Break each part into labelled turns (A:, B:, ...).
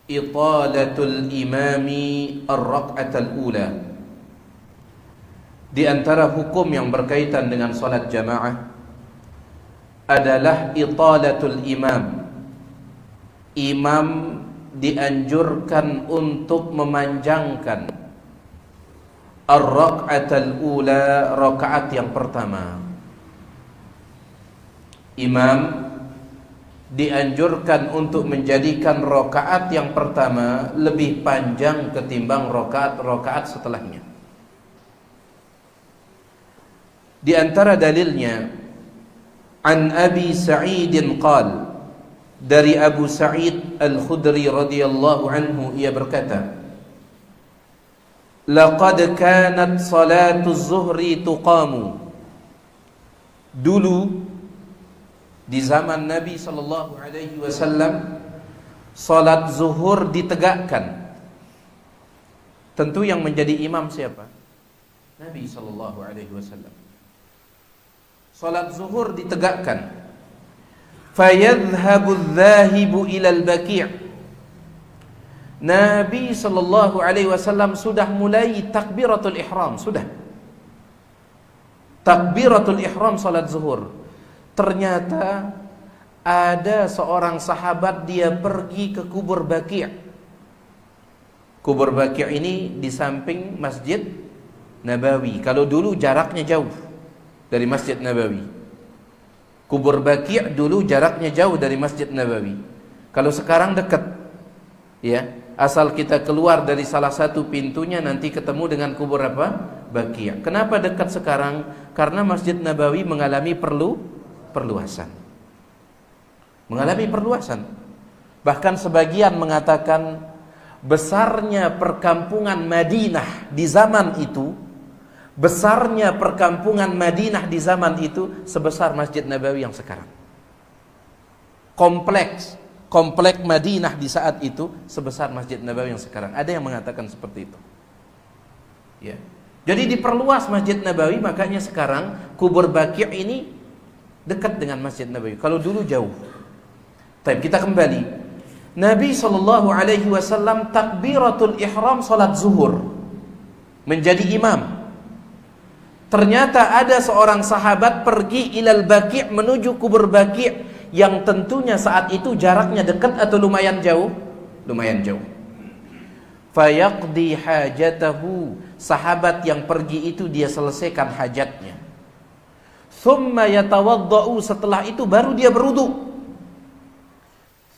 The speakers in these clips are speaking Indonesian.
A: italatul imami ar-rak'atal ula. Di antara hukum yang berkaitan dengan salat jamaah adalah italatul imam. Imam dianjurkan untuk memanjangkan ar-rak'atal ula, rakaat yang pertama. Imam dianjurkan untuk menjadikan rakaat yang pertama lebih panjang ketimbang rakaat-rakaat setelahnya. Di antara dalilnya, an Abi Sa'id qala, dari Abu Sa'id Al-Khudri radhiyallahu anhu, ia berkata, laqad kanat salatu zuhri tuqamu. Dulu di zaman Nabi sallallahu alaihi wasallam salat zuhur ditegakkan. Tentu yang menjadi imam siapa? Nabi sallallahu alaihi wasallam. Salat zuhur ditegakkan. Fayadhhabu adh-dhahibu ila al-baqi'. Nabi sallallahu alaihi wasallam sudah mulai takbiratul ihram, sudah. Takbiratul ihram salat zuhur. Ternyata ada seorang sahabat, dia pergi ke kubur Baqi'. Kubur Baqi' ini di samping Masjid Nabawi. Kalau dulu jaraknya jauh dari Masjid Nabawi. Kubur Baqi' dulu jaraknya jauh dari Masjid Nabawi. Kalau sekarang dekat. Ya, asal kita keluar dari salah satu pintunya nanti ketemu dengan kubur apa? Baqi'. Kenapa dekat sekarang? Karena Masjid Nabawi mengalami perluasan. Mengalami perluasan. Bahkan sebagian mengatakan besarnya perkampungan Madinah di zaman itu, besarnya perkampungan Madinah di zaman itu sebesar Masjid Nabawi yang sekarang. Kompleks Madinah di saat itu sebesar Masjid Nabawi yang sekarang. Ada yang mengatakan seperti itu. Ya. Jadi diperluas Masjid Nabawi, makanya sekarang kubur Baqi' ini dekat dengan Masjid Nabawi. Kalau dulu jauh. Baik, kita kembali. Nabi sallallahu alaihi wasallam takbiratul ihram salat zuhur, menjadi imam. Ternyata ada seorang sahabat pergi ilal Baqi', menuju kubur Baqi', yang tentunya saat itu jaraknya dekat atau lumayan jauh? Lumayan jauh. Fayaqdi hajatahu. Sahabat yang pergi itu dia selesaikan hajatnya. Thumma yatawadda'u, setelah itu baru dia berwudu.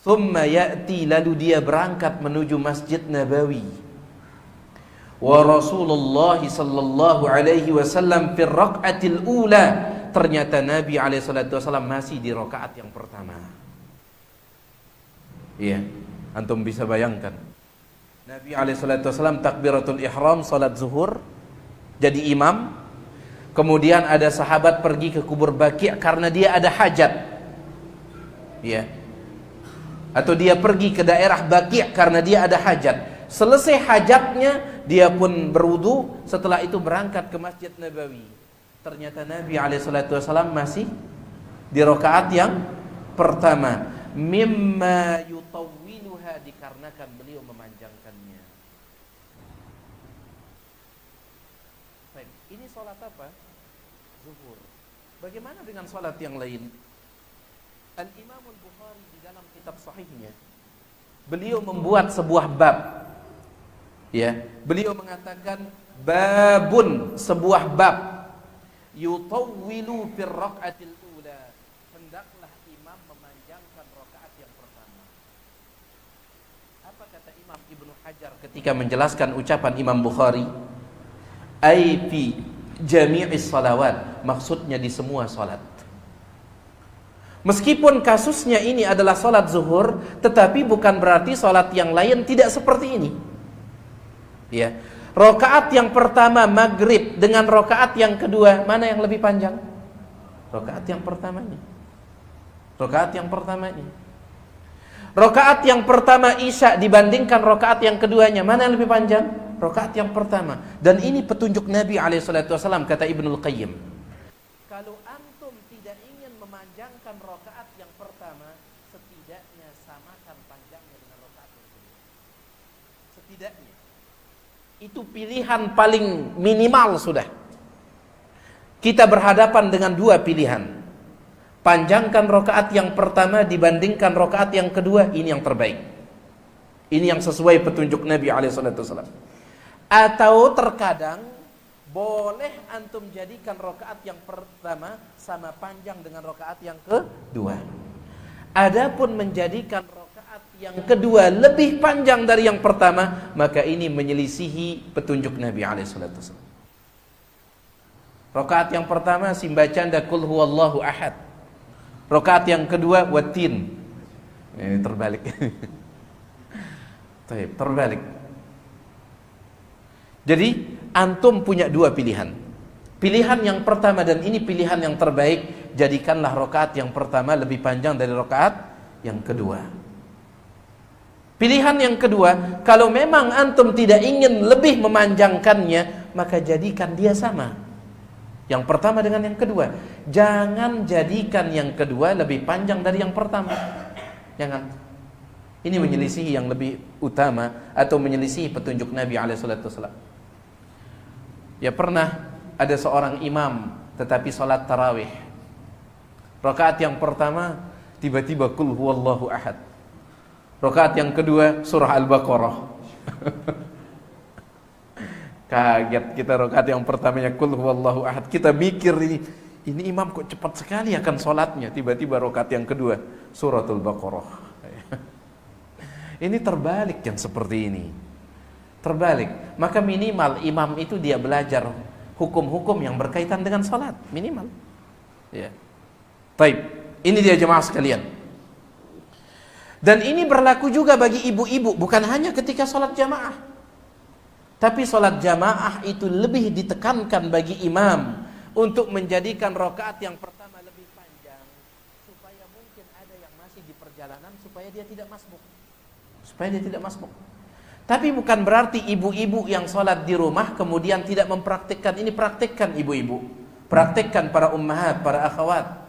A: Thumma ya'ti, lalu dia berangkat menuju Masjid Nabawi. Wa Rasulullah sallallahu alaihi wasallam fi rak'atil ula. Ternyata Nabi alaihi salatu wasallam masih di rakaat yang pertama. Iya, antum bisa bayangkan. Nabi alaihi salatu wasallam takbiratul ihram salat zuhur, jadi imam. Kemudian ada sahabat pergi ke kubur Baqi' karena dia ada hajat. Ya. Atau dia pergi ke daerah Baqi' karena dia ada hajat. Selesai hajatnya, dia pun berwudu, setelah itu berangkat ke Masjid Nabawi. Ternyata Nabi SAW masih di rakaat yang pertama. Mimma yutawwiluha, dikarenakan beliau memanjangkannya. Baik, ini salat apa? Zuhur. Bagaimana dengan salat yang lain? Al-Imam Al-Bukhari di dalam kitab sahihnya, beliau membuat sebuah bab. Ya, beliau mengatakan babun, sebuah bab, yutawwilu fir rak'atil ula, hendaklah imam memanjangkan rakaat yang pertama. Apa kata Imam Ibnu Hajar ketika menjelaskan ucapan Imam Bukhari? Ai fi jami'is salawat, maksudnya di semua salat. Meskipun kasusnya ini adalah salat zuhur, tetapi bukan berarti salat yang lain tidak seperti ini. Ya. Rakaat yang pertama maghrib dengan rakaat yang kedua, mana yang lebih panjang? Rakaat yang pertamanya. Rakaat yang pertamanya. Rakaat yang pertama isya dibandingkan rakaat yang keduanya, mana yang lebih panjang? Rakaat yang pertama. Dan ini petunjuk Nabi SAW, kata Ibnul Qayyim. Kalau antum tidak ingin memanjangkan rakaat yang pertama, setidaknya samakan panjangnya dengan rakaat yang kedua. setidaknya. Itu pilihan paling minimal sudah. Kita berhadapan dengan dua pilihan. Panjangkan rakaat yang pertama dibandingkan rakaat yang kedua, ini yang terbaik. Ini yang sesuai petunjuk Nabi SAW. Atau terkadang boleh antum jadikan rakaat yang pertama sama panjang dengan rakaat yang kedua. Adapun menjadikan rakaat yang kedua lebih panjang dari yang pertama, maka ini menyelisihi petunjuk Nabi SAW. Rakaat yang pertama simbacanda Qul huwallahu ahad. Rakaat yang kedua watin. Ini terbalik. Terbalik. Jadi antum punya dua pilihan. Pilihan yang pertama, dan ini pilihan yang terbaik, jadikanlah rakaat yang pertama lebih panjang dari rakaat yang kedua. Pilihan yang kedua, kalau memang antum tidak ingin lebih memanjangkannya, maka jadikan dia sama. Yang pertama dengan yang kedua. Jangan jadikan yang kedua lebih panjang dari yang pertama. Jangan. Ini menyelisihi yang lebih utama atau menyelisihi petunjuk Nabi SAW. Ya, pernah ada seorang imam tetapi salat tarawih. Rakaat yang pertama tiba-tiba Qul huwallahu ahad. Rakaat yang kedua surah Al-Baqarah. Kaget kita, rakaat yang pertamanya Qul huwallahu ahad. Kita mikir ini imam kok cepat sekali akan sholatnya. Tiba-tiba rakaat yang kedua suratul Baqarah. Ini terbalik yang seperti ini. Terbalik. Maka minimal imam itu dia belajar hukum-hukum yang berkaitan dengan sholat. Minimal. Ya. Baik. Ini dia jemaah sekalian. Dan ini berlaku juga bagi ibu-ibu. Bukan hanya ketika sholat jamaah. Tapi sholat jamaah itu lebih ditekankan bagi imam untuk menjadikan rakaat yang pertama lebih panjang, supaya mungkin ada yang masih di perjalanan, supaya dia tidak masbuk. Tapi bukan berarti ibu-ibu yang sholat di rumah kemudian tidak mempraktikkan ini. Praktikkan ibu-ibu, praktikkan para ummahat, para akhwat.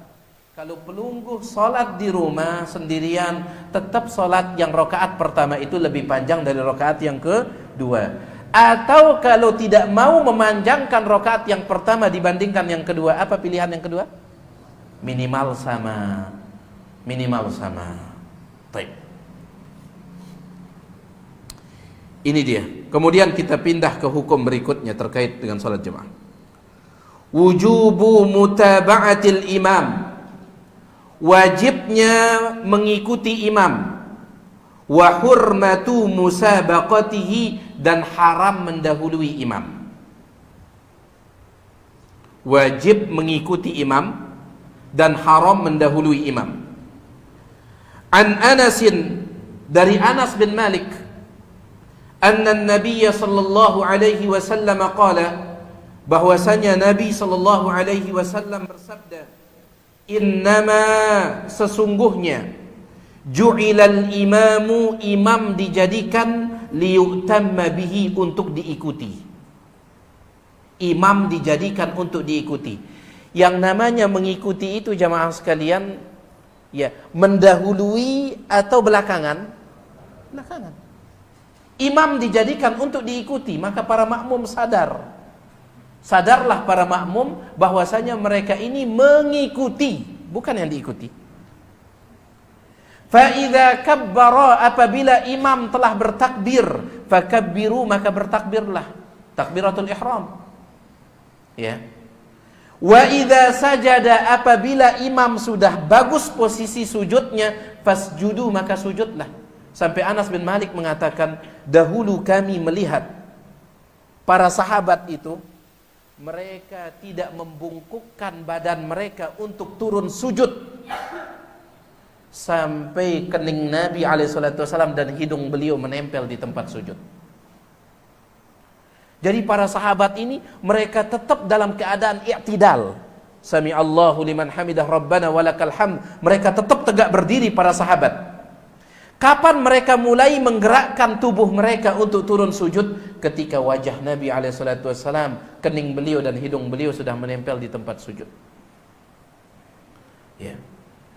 A: Kalau pelungguh sholat di rumah sendirian, tetap sholat yang rakaat pertama itu lebih panjang dari rakaat yang kedua. Atau kalau tidak mau memanjangkan rakaat yang pertama dibandingkan yang kedua, apa pilihan yang kedua? Minimal sama. Baik. Ini dia. Kemudian kita pindah ke hukum berikutnya terkait dengan salat jemaah. Wujubu mutaba'atil imam. Wajibnya mengikuti imam. Wa hurmatu musabaqatihi, dan haram mendahului imam. Wajib mengikuti imam dan haram mendahului imam. An Anasin, dari Anas bin Malik, anna Nabi sallallahu alaihi wasallam qala, bahwasanya Nabi sallallahu alaihi wasallam bersabda, innama, sesungguhnya, ju'ilal imamu, imam dijadikan liyutamma bihi, untuk diikuti. Imam dijadikan untuk diikuti. Yang namanya mengikuti itu jamaah sekalian, ya, mendahului atau belakangan? Belakangan. Imam dijadikan untuk diikuti, maka para makmum sadarlah para makmum bahwasanya mereka ini mengikuti, bukan yang diikuti. Fa'idha kabbara, apabila imam telah bertakbir, fakabbiru, maka bertakbirlah, takbiratul ihram. Ya. Wa idza sajada, apabila imam sudah bagus posisi sujudnya, fasjudu, maka sujudlah. Sampai Anas bin Malik mengatakan, dahulu kami melihat para sahabat itu, mereka tidak membungkukkan badan mereka untuk turun sujud sampai kening Nabi SAW dan hidung beliau menempel di tempat sujud. Jadi para sahabat ini mereka tetap dalam keadaan i'tidal. Sami Allahu liman hamidah Rabbana walakal hamd. Mereka tetap tegak berdiri para sahabat. Kapan mereka mulai menggerakkan tubuh mereka untuk turun sujud? Ketika wajah Nabi SAW, kening beliau dan hidung beliau sudah menempel di tempat sujud. Ya.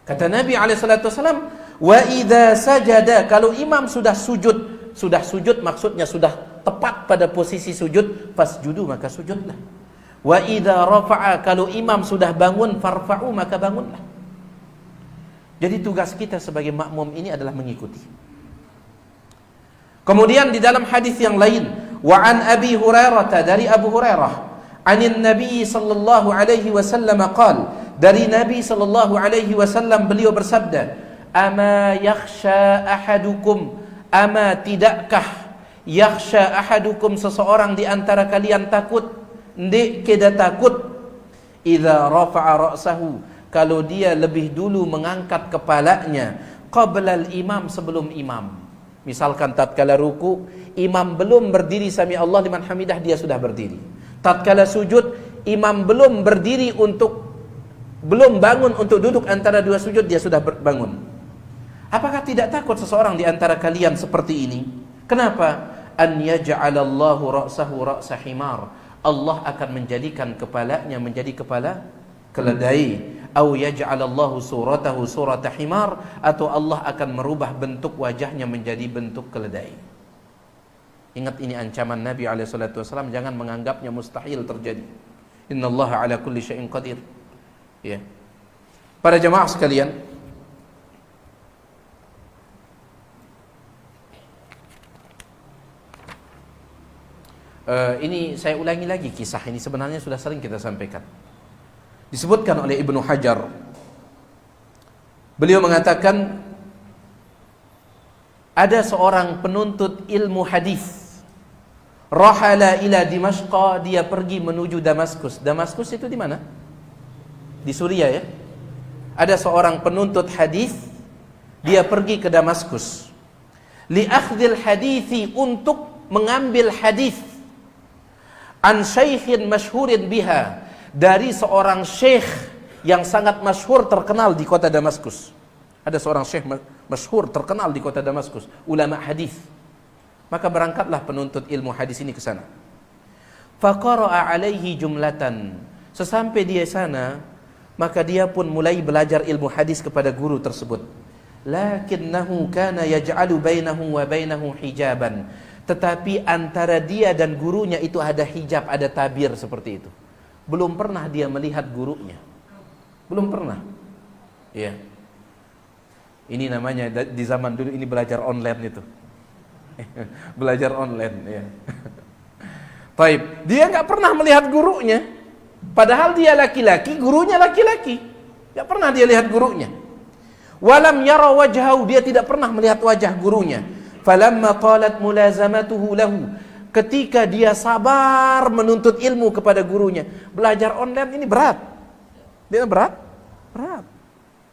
A: Kata Nabi SAW, wa idza sajada, kalau imam sudah sujud, sudah sujud maksudnya sudah tepat pada posisi sujud, fasjudu maka sujudlah. Wa idza rafa'a, kalau imam sudah bangun, farfa'u maka bangunlah. Jadi tugas kita sebagai makmum ini adalah mengikuti. Kemudian di dalam hadis yang lain, wa an Abi Hurairah, dari Abu Hurairah, anin Nabi sallallahu alaihi wasallam qala, dari Nabi sallallahu alaihi wasallam beliau bersabda, ama yakhsha ahadukum, ama tidakkah yakhsha ahadukum, seseorang di antara kalian takut, ndik keda takut, idza rafa'a ra'sahu, kalau dia lebih dulu mengangkat kepalanya, qabla al-imam, sebelum imam. Misalkan tatkala ruku, imam belum berdiri sami Allah liman hamidah, dia sudah berdiri. Tatkala sujud, imam belum berdiri belum bangun untuk duduk antara dua sujud, dia sudah bangun. Apakah tidak takut seseorang di antara kalian seperti ini? Kenapa? An yaj'alallahu ra'sahu ra'sa himar, Allah akan menjadikan kepalanya menjadi kepala keledai. Au yaj'alallahu suratahu surata himar, atau Allah akan merubah bentuk wajahnya menjadi bentuk keledai. Ingat, ini ancaman Nabi SAW, jangan menganggapnya mustahil terjadi. Innallaha ala kulli syai'in qadir. Ya. Para jemaah sekalian, ini saya ulangi lagi, kisah ini sebenarnya sudah sering kita sampaikan. Disebutkan oleh Ibnu Hajar, beliau mengatakan ada seorang penuntut ilmu hadis, rahala ila Dimashq, dia pergi menuju Damaskus. Damaskus itu di mana? Di Suriah ya. Ada seorang penuntut hadis, dia pergi ke Damaskus, li akhdhil hadithi, untuk mengambil hadis, an syaikhin masyhurin biha, dari seorang syekh yang sangat masyhur terkenal di kota Damaskus. Ada seorang syekh masyhur terkenal di kota Damaskus, ulama hadis. Maka berangkatlah penuntut ilmu hadis ini ke sana. Faqara'a alaihi jumlatan. Sesampai dia sana, maka dia pun mulai belajar ilmu hadis kepada guru tersebut. Lakinnahu kana yaj'alu bainahu wa bainahu hijaban. Tetapi antara dia dan gurunya itu ada hijab, ada tabir seperti itu. Belum pernah dia melihat gurunya. Belum pernah. Ya. Ini namanya di zaman dulu ini belajar online itu. Belajar online ya. Baik, dia nggak pernah melihat gurunya. Padahal dia laki-laki, gurunya laki-laki. Nggak pernah dia lihat gurunya. Walam yara wajhahu, dia tidak pernah melihat wajah gurunya. Falamma talat mulazamatuhu lahu, ketika dia sabar menuntut ilmu kepada gurunya. Belajar online ini berat. Dia berat? Berat.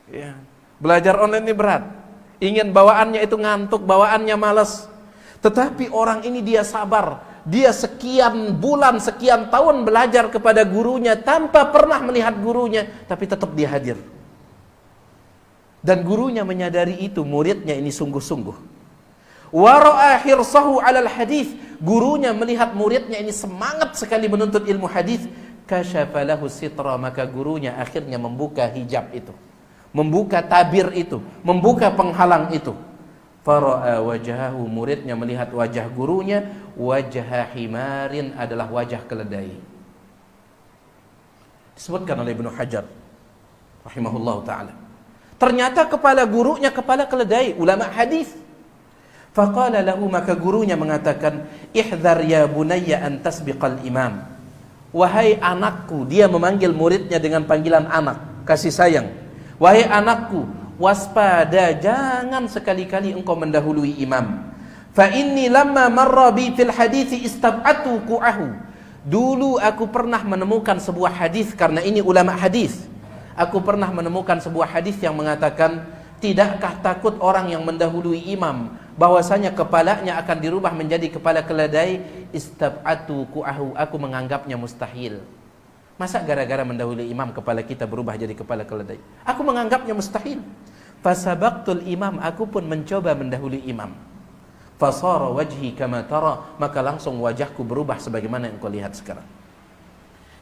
A: Ya. Belajar online ini berat. Ingin bawaannya itu ngantuk, bawaannya malas. Tetapi orang ini dia sabar. Dia sekian bulan, sekian tahun belajar kepada gurunya tanpa pernah melihat gurunya, tapi tetap dia hadir. Dan gurunya menyadari itu, muridnya ini sungguh-sungguh. Wa ra'a hirsahu 'alal hadis, gurunya melihat muridnya ini semangat sekali menuntut ilmu hadis, kasyafa lahu sitra, maka gurunya akhirnya membuka hijab itu, membuka tabir itu, membuka penghalang itu. Fara'a wajhahu, muridnya melihat wajah gurunya, wajha himarin, adalah wajah keledai. Disebutkan oleh Ibnu Hajar rahimahullahu taala. Ternyata kepala gurunya kepala keledai, ulama hadis. Faqala lahu, maka gurunya mengatakan, ihdhar ya bunayya an tasbiqal imam. Wahai anakku, dia memanggil muridnya dengan panggilan anak, kasih sayang. Wahai anakku, waspada, jangan sekali-kali engkau mendahului imam. Fa inni lamma marra bi fil hadithi istab'atu ku'ahu. Dulu aku pernah menemukan sebuah hadis, karena ini ulama hadis. Aku pernah menemukan sebuah hadis yang mengatakan, tidakkah takut orang yang mendahului imam, bahwasanya kepalanya akan dirubah menjadi kepala keledai? Istab'atu ku'ahu, aku menganggapnya mustahil. Masa gara-gara mendahului imam kepala kita berubah jadi kepala keledai? Aku menganggapnya mustahil. Fasabaqtul imam, aku pun mencoba mendahului imam. Fasara wajhi kama tara, maka langsung wajahku berubah sebagaimana yang kau lihat sekarang.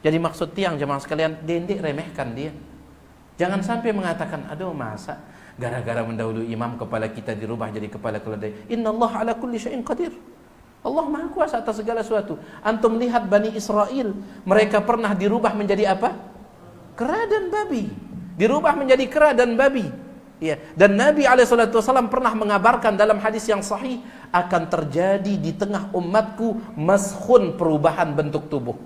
A: Jadi maksud tiang jemaah sekalian, dendek remehkan dia. Jangan sampai mengatakan, aduh masa Gara-gara mendahului imam, kepala kita dirubah jadi kepala keledai. Innallaha ala kulli syai'in qadir. Allah Maha Kuasa atas segala sesuatu. Antum lihat Bani Israel, mereka pernah dirubah menjadi apa? Kera dan babi. Dirubah menjadi kera dan babi. Ya. Dan Nabi SAW pernah mengabarkan dalam hadis yang sahih, akan terjadi di tengah umatku maskhun, perubahan bentuk tubuh.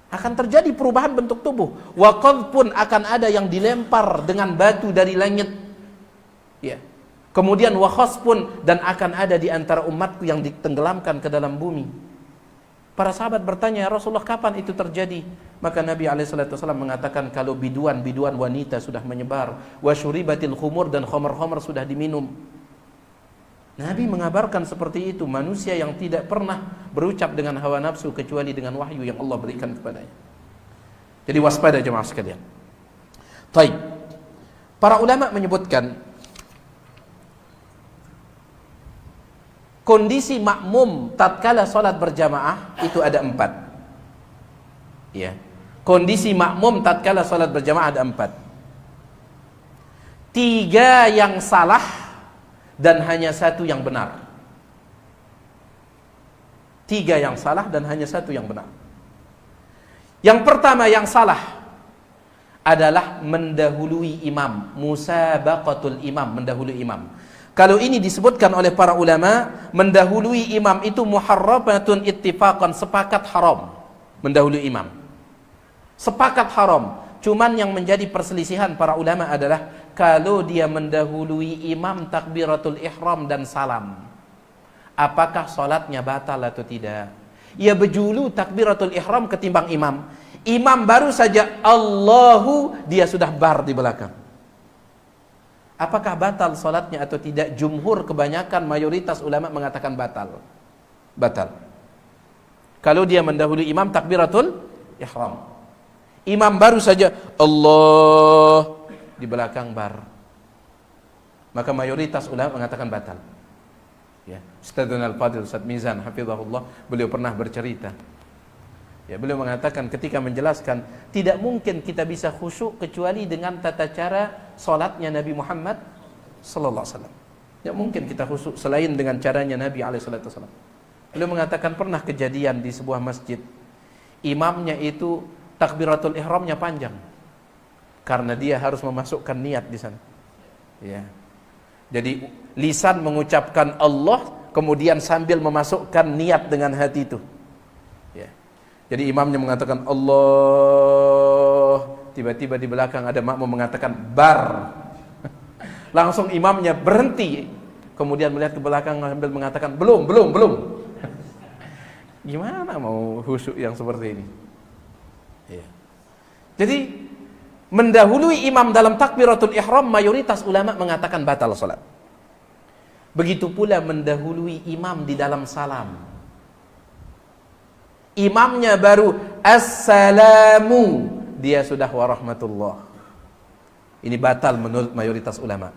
A: Akan terjadi perubahan bentuk tubuh. Waqadh pun akan ada yang dilempar dengan batu dari langit. Ya. Kemudian wakhas pun, dan akan ada di antara umatku yang ditenggelamkan ke dalam bumi. Para sahabat bertanya, ya Rasulullah, kapan itu terjadi? Maka Nabi SAW mengatakan, kalau biduan-biduan wanita sudah menyebar, wa syuribatil khumur, dan khamar-khamar sudah diminum. Nabi mengabarkan seperti itu, manusia yang tidak pernah berucap dengan hawa nafsu kecuali dengan wahyu yang Allah berikan kepadanya. Jadi waspada jemaah sekalian. Taib. Para ulama menyebutkan kondisi makmum tatkala salat berjamaah itu ada 4. Ya. Kondisi makmum tatkala salat berjamaah ada 4. 3 yang salah dan hanya 1 yang benar. 3 yang salah dan hanya 1 yang benar. Yang pertama yang salah adalah mendahului imam, musabaqatul imam, mendahului imam. Kalau ini disebutkan oleh para ulama, mendahului imam itu muharramatun ittifaqan, sepakat haram mendahului imam. Sepakat haram. Cuman yang menjadi perselisihan para ulama adalah kalau dia mendahului imam takbiratul ihram dan salam, apakah salatnya batal atau tidak? Ia berjulu takbiratul ihram ketimbang imam. Imam baru saja Allahu, dia sudah bar di belakang. Apakah batal salatnya atau tidak? Jumhur, kebanyakan mayoritas ulama mengatakan batal. Batal. Kalau dia mendahului imam takbiratul ihram. Imam baru saja Allah, di belakang bar, maka mayoritas ulama mengatakan batal. Ya, Ustadzuna Al-Fadil Ustadz Mizan hafizahullah, beliau pernah bercerita. Ya, beliau mengatakan ketika menjelaskan tidak mungkin kita bisa khusyuk kecuali dengan tata cara salatnya Nabi Muhammad sallallahu alaihi wasallam. Tidak mungkin kita khusyuk selain dengan caranya Nabi alaihi wasallam. Beliau mengatakan pernah kejadian di sebuah masjid, imamnya itu takbiratul ihramnya panjang karena dia harus memasukkan niat di sana. Ya. Jadi lisan mengucapkan Allah, kemudian sambil memasukkan niat dengan hati itu. Ya. Jadi imamnya mengatakan Allah, tiba-tiba di belakang ada makmum mengatakan bar. Langsung imamnya berhenti, kemudian melihat ke belakang sambil mengatakan belum. Gimana mau khusyuk yang seperti ini? Ya. Jadi mendahului imam dalam takbiratul ihram, mayoritas ulama mengatakan batal salat. Begitu pula mendahului imam di dalam salam. Imamnya baru assalamu, dia sudah warahmatullah. Ini batal menurut mayoritas ulama.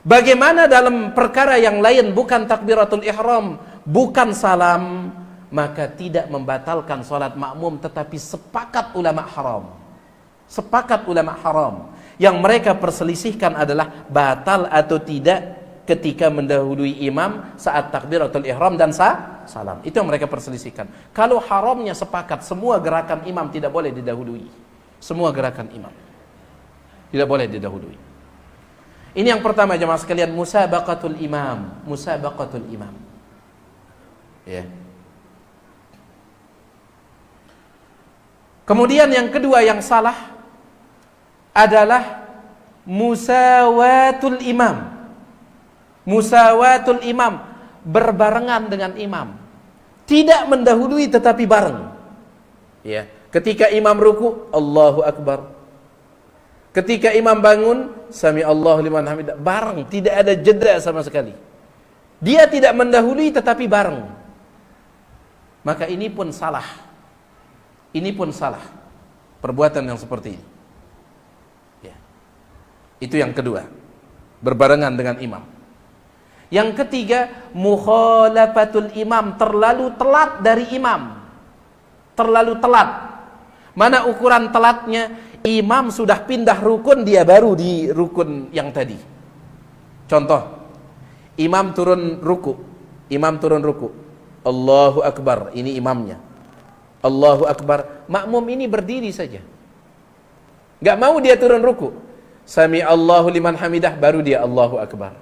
A: Bagaimana dalam perkara yang lain bukan takbiratul ihram, bukan salam, maka tidak membatalkan salat makmum, tetapi sepakat ulama haram. Sepakat ulama haram. Yang mereka perselisihkan adalah batal atau tidak ketika mendahului imam saat takbiratul ihram dan salam. Itu yang mereka perselisihkan. Kalau haramnya sepakat, semua gerakan imam tidak boleh didahului. Semua gerakan imam tidak boleh didahului. Ini yang pertama jemaah sekalian, musabaqatul imam. Musabaqatul imam. Ya. Kemudian yang kedua yang salah adalah musawatul imam. Musawatul imam, berbarengan dengan imam. Tidak mendahului tetapi bareng. Ya, ketika imam ruku, Allahu Akbar. Ketika imam bangun, Sami Allahu liman hamidah, bareng, tidak ada jeda sama sekali. Dia tidak mendahului tetapi bareng. Maka ini pun salah. Ini pun salah, perbuatan yang seperti ini. Ya. Itu yang kedua, berbarengan dengan imam. Yang ketiga, mukhalafatul imam, terlalu telat dari imam. Terlalu telat. Mana ukuran telatnya? imam sudah pindah rukun, dia baru di rukun yang tadi. Contoh, imam turun ruku, Allahu Akbar, ini imamnya, Allahu Akbar, makmum ini berdiri saja, gak mau dia turun ruku. Sami Allahu liman hamidah, baru dia Allahu Akbar.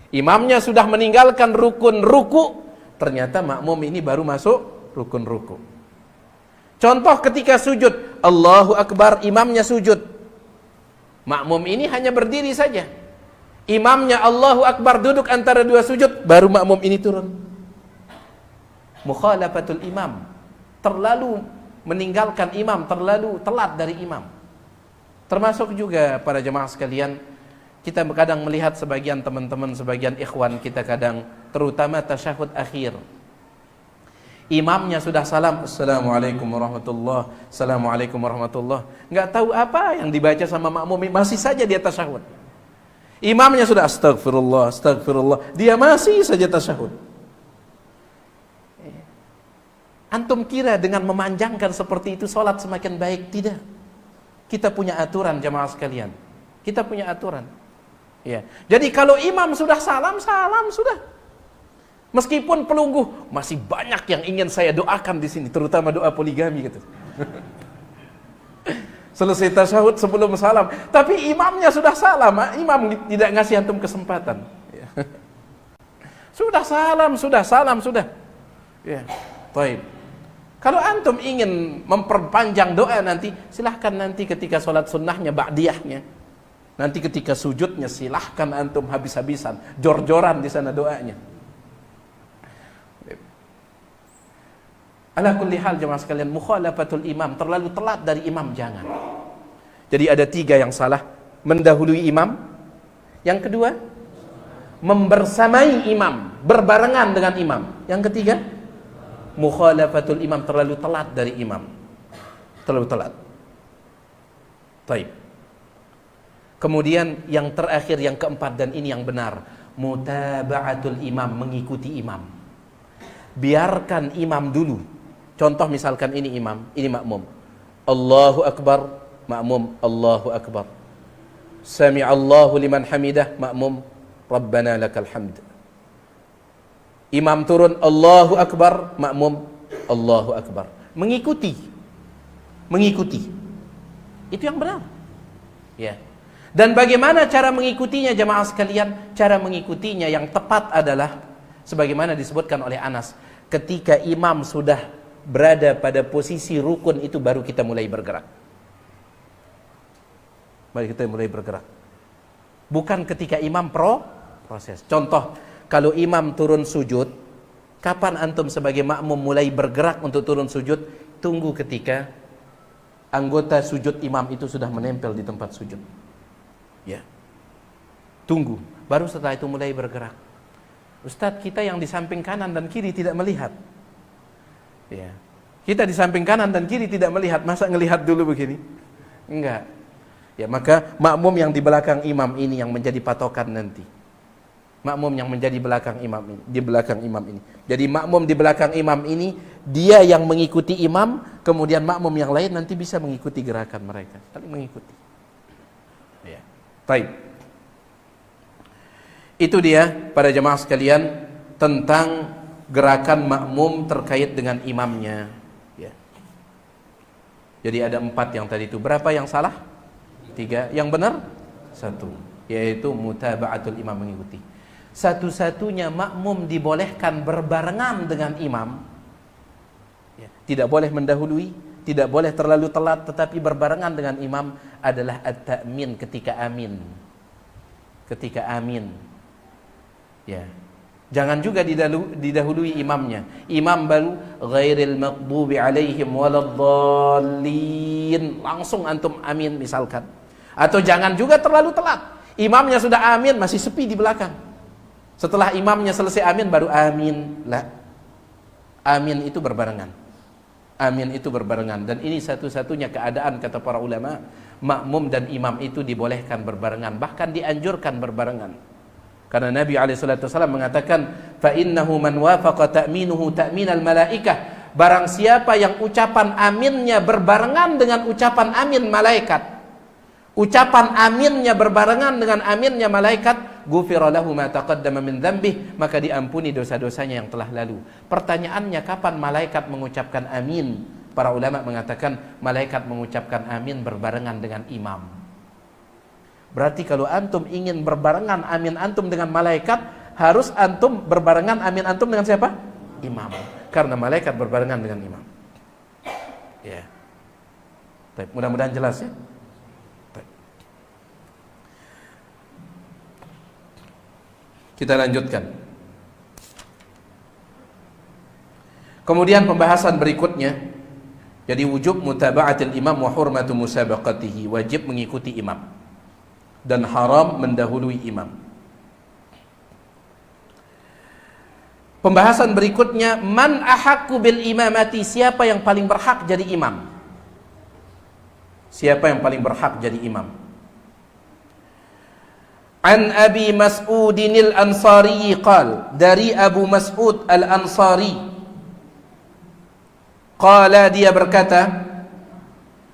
A: Imamnya sudah meninggalkan rukun ruku, ternyata makmum ini baru masuk rukun ruku. Contoh ketika sujud, Allahu Akbar, imamnya sujud, makmum ini hanya berdiri saja. Imamnya Allahu Akbar duduk antara dua sujud, baru makmum ini turun. Mukhalafatul imam, terlalu meninggalkan imam, terlalu telat dari imam. Termasuk juga para jemaah sekalian, kita kadang melihat sebagian teman-teman, sebagian ikhwan kita kadang, terutama tasyahud akhir, imamnya sudah salam, Assalamualaikum warahmatullah, Assalamualaikum warahmatullah, nggak tahu apa yang dibaca sama makmum, masih saja dia tasyahud. Imamnya sudah astagfirullah, astagfirullah, dia masih saja tasyahud. Antum kira dengan memanjangkan seperti itu salat semakin baik? Tidak. Kita punya aturan jamaah sekalian. Kita punya aturan. Ya. Jadi kalau imam sudah salam, salam sudah. Meskipun pelungguh, masih banyak yang ingin saya doakan di sini, terutama doa poligami gitu. Selesai tasyahud sebelum salam, tapi imamnya sudah salam, imam tidak ngasih antum kesempatan. Ya. Sudah salam, sudah. Ya. Baik. Kalau antum ingin memperpanjang doa nanti, silahkan nanti ketika sholat sunnahnya, ba'diyahnya. Nanti ketika sujudnya, silahkan antum habis-habisan, jor-joran di sana doanya. Ala kulli hal jemaah sekalian, mukhalafatul imam, terlalu telat dari imam, jangan. Jadi ada 3 yang salah: mendahului imam, yang kedua membersamai imam, berbarengan dengan imam, yang ketiga mukhalafatul imam, terlalu telat dari imam, terlalu telat. Taib. Kemudian yang terakhir, yang keempat, dan ini yang benar, mutaba'atul imam, mengikuti imam. Biarkan imam dulu. Contoh misalkan ini imam, ini makmum, Allahu Akbar, makmum Allahu Akbar. Sami Allahu liman hamidah, makmum Rabbana lakal hamd. Imam turun, Allahu Akbar, makmum Allahu Akbar. Mengikuti. Itu yang benar. Ya. Dan bagaimana cara mengikutinya jamaah sekalian? Cara mengikutinya yang tepat adalah sebagaimana disebutkan oleh Anas, ketika imam sudah berada pada posisi rukun itu, baru kita mulai bergerak. Bukan ketika imam proses. Contoh, kalau imam turun sujud, kapan antum sebagai makmum mulai bergerak untuk turun sujud? Tunggu ketika anggota sujud imam itu sudah menempel di tempat sujud. Ya. Tunggu, baru setelah itu mulai bergerak. Ustadz, kita yang di samping kanan dan kiri tidak melihat. Ya. Kita di samping kanan dan kiri tidak melihat, masa ngelihat dulu begini? Enggak. Ya, maka makmum yang di belakang imam ini yang menjadi patokan nanti. Makmum yang menjadi belakang imam ini, di belakang imam ini. Jadi makmum di belakang imam ini, dia yang mengikuti imam, kemudian makmum yang lain nanti bisa mengikuti gerakan mereka, saling mengikuti. Ya. Baik. Itu dia para jemaah sekalian tentang gerakan makmum terkait dengan imamnya. Ya. Jadi ada 4 yang tadi itu. Berapa yang salah? 3. Yang benar? 1. Yaitu mutaba'atul imam, mengikuti. Satu-satunya makmum dibolehkan berbarengan dengan imam. Ya. Tidak boleh mendahului, tidak boleh terlalu telat, tetapi berbarengan dengan imam adalah at-ta'min, ketika amin. Ketika amin. Ya. Jangan juga didahului imamnya. Imam baru ghairil maghdubi alaihim waladdallin, langsung antum amin misalkan. Atau jangan juga terlalu telat. Imamnya sudah amin, masih sepi di belakang. Setelah imamnya selesai amin baru amin. La. Amin itu berbarengan. Amin itu berbarengan. Dan ini satu-satunya keadaan, kata para ulama, makmum dan imam itu dibolehkan berbarengan, bahkan dianjurkan berbarengan. Karena Nabi SAW mengatakan, fa innahu man wafaqa ta'minuhu ta'minal malaikah barang siapa yang ucapan aminnya berbarengan dengan ucapan amin malaikat, ucapan aminnya berbarengan dengan aminnya malaikat, ghufira lahu ma taqaddama min dzambih, maka diampuni dosa-dosanya yang telah lalu. Pertanyaannya, kapan malaikat mengucapkan amin? Para ulama mengatakan malaikat mengucapkan amin berbarengan dengan imam. Berarti kalau antum ingin berbarengan amin antum dengan malaikat, harus antum berbarengan amin antum dengan siapa? Imam. Karena malaikat berbarengan dengan imam. Ya. Baik, mudah-mudahan jelas ya. Baik. Kita lanjutkan. Kemudian pembahasan berikutnya, jadi wujub mutaba'atil imam wa hurmatu musabaqatihi, wajib mengikuti imam dan haram mendahului imam. Pembahasan berikutnya, man ahaqqu bil imamati, siapa yang paling berhak jadi imam? Siapa yang paling berhak jadi imam? An Abi Mas'udin al-Ansari qal, dari Abu Mas'ud al-Ansari, qala, dia berkata,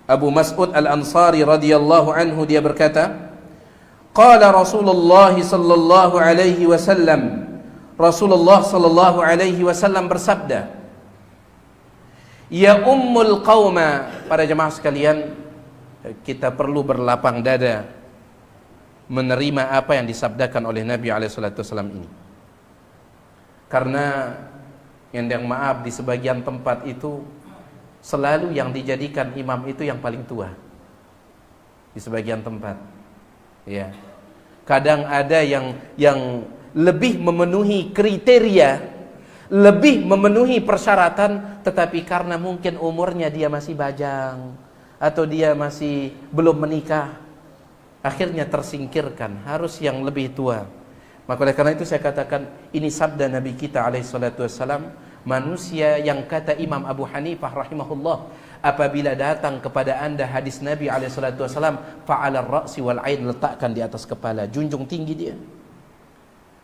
A: Abu Mas'ud al-Ansari radhiyallahu anhu, dia berkata, qala Rasulullah sallallahu alaihi wasallam, Rasulullah sallallahu alaihi wasallam bersabda, ya ummul qauma. Para jemaah sekalian, kita perlu berlapang dada menerima apa yang disabdakan oleh Nabi alaihi salatu wasallam ini. Karena yang maaf, di sebagian tempat itu selalu yang dijadikan imam itu yang paling tua. Di sebagian tempat. Ya. Kadang ada yang lebih memenuhi kriteria, lebih memenuhi persyaratan, tetapi karena mungkin umurnya dia masih bajang atau dia masih belum menikah, akhirnya tersingkirkan, harus yang lebih tua. Maka oleh karena itu saya katakan, ini sabda Nabi kita alaihi salatu wassalam, manusia yang kata Imam Abu Hanifah rahimahullah, apabila datang kepada anda hadis Nabi alaihi salatu wassalam, fa'ala ar-ra'si wal 'ain, letakkan di atas kepala, junjung tinggi dia.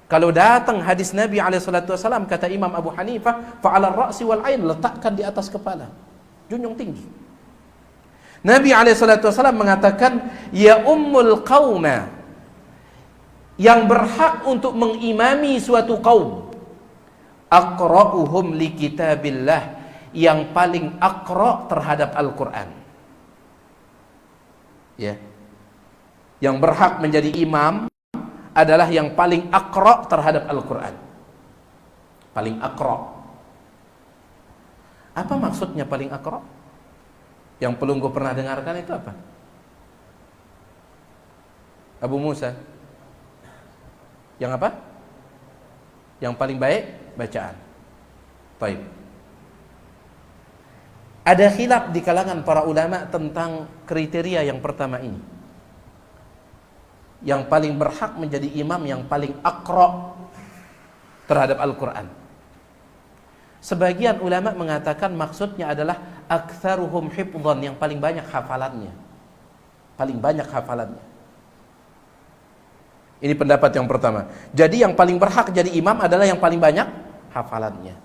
A: Kalau datang hadis Nabi SAW, kata Imam Abu Hanifah, fa'ala ar-ra'si wal 'ain, letakkan di atas kepala, junjung tinggi. Nabi SAW mengatakan, ya ummul qauma, yang berhak untuk mengimami suatu kaum, aqra'uhum li kitabillah, yang paling aqra' terhadap Al-Quran. Ya. Yang berhak menjadi imam adalah yang paling aqra' terhadap Al-Quran. Paling aqra'. Apa maksudnya paling aqra'? Yang pelunggu pernah dengarkan itu apa? Abu Musa. Yang apa? Yang paling baik bacaan. Baik. Ada khilaf di kalangan para ulama tentang kriteria yang pertama ini. Yang paling berhak menjadi imam yang paling aqra' terhadap Al-Quran. Sebagian ulama mengatakan maksudnya adalah aktsaruhum hifdhan, yang paling banyak hafalannya. Paling banyak hafalannya. Ini pendapat yang pertama. Jadi yang paling berhak jadi imam adalah yang paling banyak hafalannya.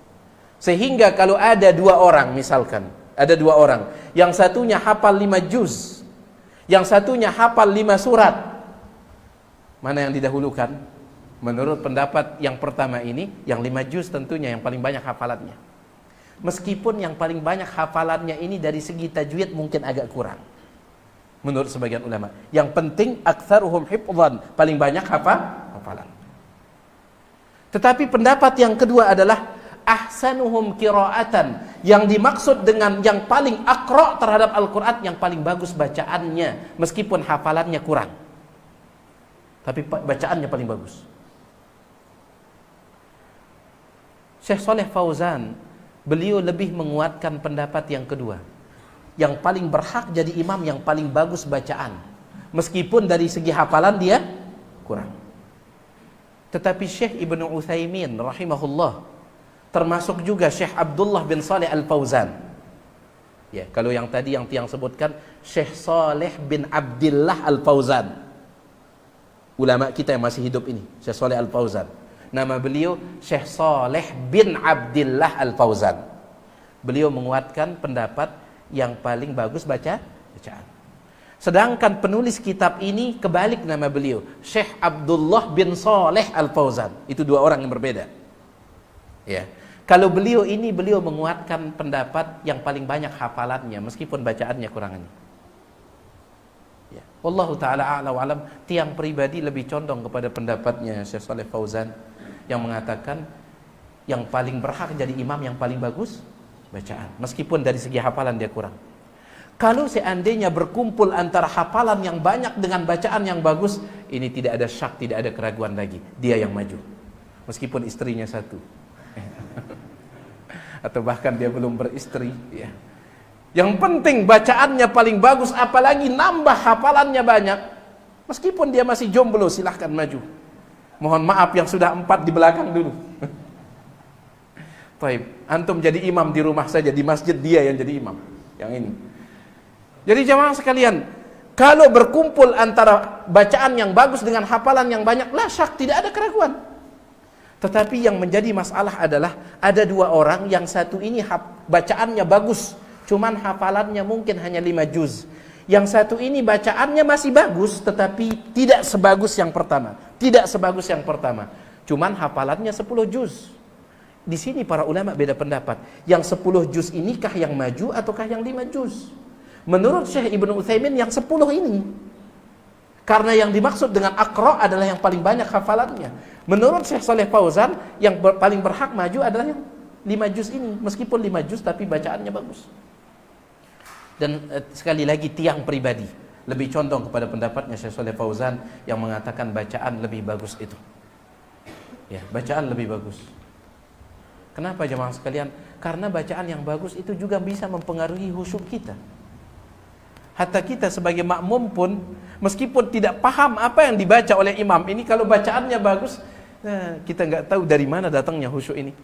A: Sehingga kalau ada dua orang, misalkan ada dua orang, yang satunya hafal 5 juz, yang satunya hafal 5 surat, mana yang didahulukan? Menurut pendapat yang pertama ini, yang 5 juz tentunya yang paling banyak hafalannya. Meskipun yang paling banyak hafalannya ini dari segi tajwid mungkin agak kurang, menurut sebagian ulama. Yang penting aktsaruhum hifdhan, paling banyak hafalan. Tetapi pendapat yang kedua adalah ahsanuhum qiraatan, yang dimaksud dengan yang paling aqra' terhadap Al-Quran, yang paling bagus bacaannya, meskipun hafalannya kurang, tapi bacaannya paling bagus. Syekh Saleh Fauzan, beliau lebih menguatkan pendapat yang kedua, yang paling berhak jadi imam yang paling bagus bacaan, meskipun dari segi hafalan dia kurang. Tetapi Syekh Ibnu Utsaimin rahimahullah, termasuk juga Syekh Abdullah bin Saleh Al-Fauzan. Ya, kalau yang tadi yang tiang sebutkan Syekh Saleh bin Abdillah Al-Fauzan, ulama kita yang masih hidup ini, Syekh Saleh Al-Fauzan. Nama beliau Syekh Saleh bin Abdillah Al-Fauzan. Beliau menguatkan pendapat yang paling bagus bacaan. Sedangkan penulis kitab ini kebalik nama beliau, Syekh Abdullah bin Saleh Al-Fauzan. Itu dua orang yang berbeda. Ya. Kalau beliau menguatkan pendapat yang paling banyak hafalannya meskipun bacaannya kurangannya. Ya. Wallahu taala a'la wa alam, tiang pribadi lebih condong kepada pendapatnya Syekh Saleh Fauzan yang mengatakan yang paling berhak jadi imam yang paling bagus bacaan, meskipun dari segi hafalan dia kurang. Kalau seandainya berkumpul antara hafalan yang banyak dengan bacaan yang bagus, ini tidak ada syak, tidak ada keraguan lagi, dia yang maju. Meskipun istrinya satu. Atau bahkan dia belum beristri, ya. Yang penting bacaannya paling bagus, apalagi nambah hafalannya banyak. Meskipun dia masih jomblo, silahkan maju. Mohon maaf yang sudah 4 di belakang dulu. Baik, antum jadi imam di rumah saja, di masjid dia yang jadi imam. Yang ini. Jadi jamaah sekalian, kalau berkumpul antara bacaan yang bagus dengan hafalan yang banyak, la syak, tidak ada keraguan. Tetapi yang menjadi masalah adalah ada dua orang, yang satu ini bacaannya bagus, cuman hafalannya mungkin hanya 5 juz. Yang satu ini bacaannya masih bagus, tetapi tidak sebagus yang pertama. Tidak sebagus yang pertama. Cuman hafalannya 10 juz. Di sini para ulama beda pendapat. Yang 10 juz inikah yang maju ataukah yang 5 juz? Menurut Syekh Ibnu Utsaimin yang 10 ini. Karena yang dimaksud dengan aqra adalah yang paling banyak hafalannya. Menurut Syekh Saleh Fauzan yang paling berhak maju adalah yang 5 juz ini. Meskipun 5 juz tapi bacaannya bagus. Dan sekali lagi tiang pribadi lebih condong kepada pendapatnya Syekh Saleh Fauzan yang mengatakan bacaan lebih bagus itu. Ya, bacaan lebih bagus. Kenapa jemaah sekalian? Karena bacaan yang bagus itu juga bisa mempengaruhi khusyuk kita. Hatta kita sebagai makmum pun meskipun tidak paham apa yang dibaca oleh imam ini, kalau bacaannya bagus, kita nggak tahu dari mana datangnya khusyuk ini.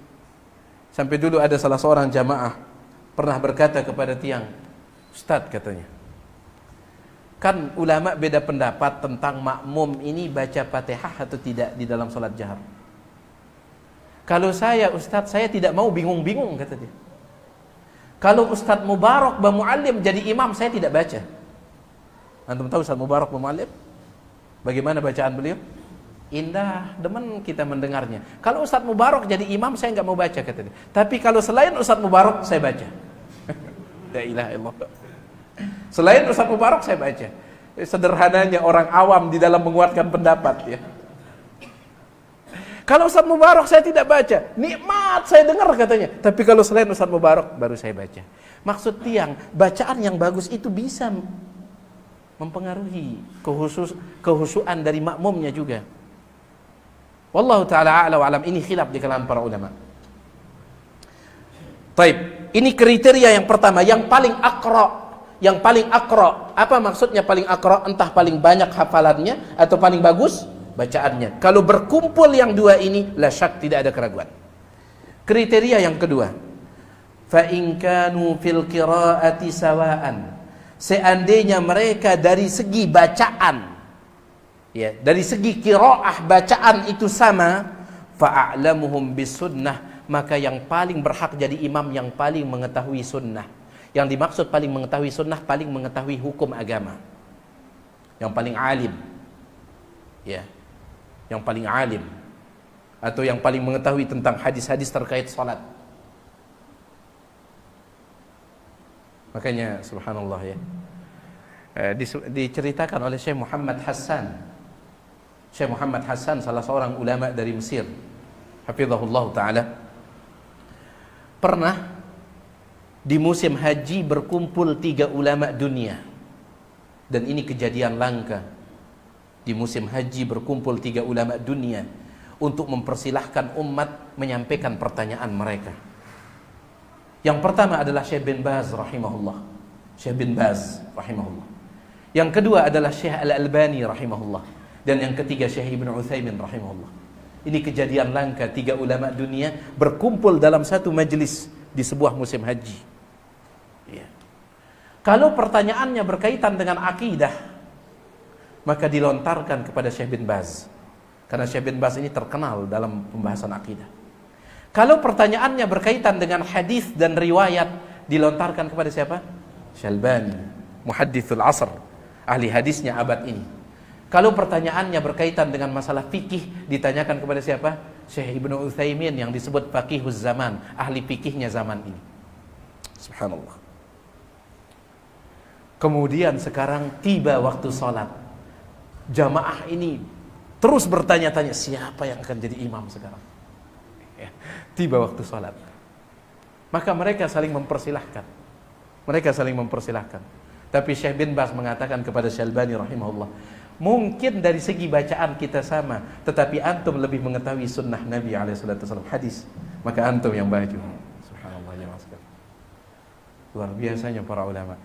A: Sampai dulu ada salah seorang jamaah pernah berkata kepada tiang, Ustaz katanya, kan ulama beda pendapat tentang makmum ini baca Fatihah atau tidak di dalam salat jahar. Kalau saya Ustaz, saya tidak mau bingung-bingung kata dia. Kalau Ustaz Mubarak Bamu'alim jadi imam, saya tidak baca. Antum tahu Ustaz Mubarak Bamu'alim? Bagaimana bacaan beliau? Indah, demen kita mendengarnya. Kalau Ustaz Mubarak jadi imam, saya nggak mau baca kata dia. Tapi kalau selain Ustaz Mubarak, saya baca. La ilaha illallah. Selain Ustaz Mubarak, saya baca. Sederhananya orang awam di dalam menguatkan pendapat, ya. Kalau Ustaz Mubarak saya tidak baca, nikmat saya dengar katanya. Tapi kalau selain Ustaz Mubarak baru saya baca. Maksud tiang, bacaan yang bagus itu bisa mempengaruhi kehusuan dari makmumnya juga. Wallahu taala a'la wa alam, ini khilaf di kalangan para ulama. Baik, ini kriteria yang pertama, yang paling aqra. Yang paling aqra, apa maksudnya paling aqra? Entah paling banyak hafalannya atau paling bagus bacaannya. Kalau berkumpul yang dua ini, la syak, tidak ada keraguan. Kriteria yang kedua, fa in kanu fil qiraati sawaan, seandainya mereka dari segi bacaan, ya, dari segi qiraah bacaan itu sama, fa a'lamuhum bis sunnah, maka yang paling berhak jadi imam yang paling mengetahui sunnah. Yang dimaksud paling mengetahui sunnah, paling mengetahui hukum agama, yang paling alim, ya, yang paling alim, atau yang paling mengetahui tentang hadis-hadis terkait salat. Makanya subhanallah, ya, diceritakan oleh Syekh Muhammad Hassan. Syekh Muhammad Hassan salah seorang ulama dari Mesir, hafizahullah ta'ala, pernah di musim haji berkumpul 3 ulama dunia. Dan ini kejadian langka. Di musim haji berkumpul 3 ulama dunia untuk mempersilahkan umat menyampaikan pertanyaan mereka. Yang pertama adalah Syekh bin Baz rahimahullah. Syekh bin Baz rahimahullah. Yang kedua adalah Syekh Al-Albani rahimahullah. Dan yang ketiga Syekh Ibnu Utsaimin rahimahullah. Ini kejadian langka, 3 ulama dunia berkumpul dalam satu majlis di sebuah musim haji. Ya. Kalau pertanyaannya berkaitan dengan akidah, maka dilontarkan kepada Syekh bin Baz. Karena Syekh bin Baz ini terkenal dalam pembahasan akidah. Kalau pertanyaannya berkaitan dengan hadis dan riwayat, dilontarkan kepada siapa? Syalbani, muhadditsul asr, ahli hadisnya abad ini. Kalau pertanyaannya berkaitan dengan masalah fikih, ditanyakan kepada siapa? Syekh Ibnu Utsaimin yang disebut faqihuz zaman, ahli fikihnya zaman ini. Subhanallah. Kemudian sekarang tiba waktu salat. Jamaah ini terus bertanya-tanya, siapa yang akan jadi imam sekarang? Tiba waktu salat. Maka mereka saling mempersilahkan. Tapi Syekh bin Baz mengatakan kepada Syalbani rahimahullah, mungkin dari segi bacaan kita sama, tetapi antum lebih mengetahui sunnah Nabi SAW, hadis. Maka antum yang baju. Subhanallah ya mas. Luar biasanya para ulama.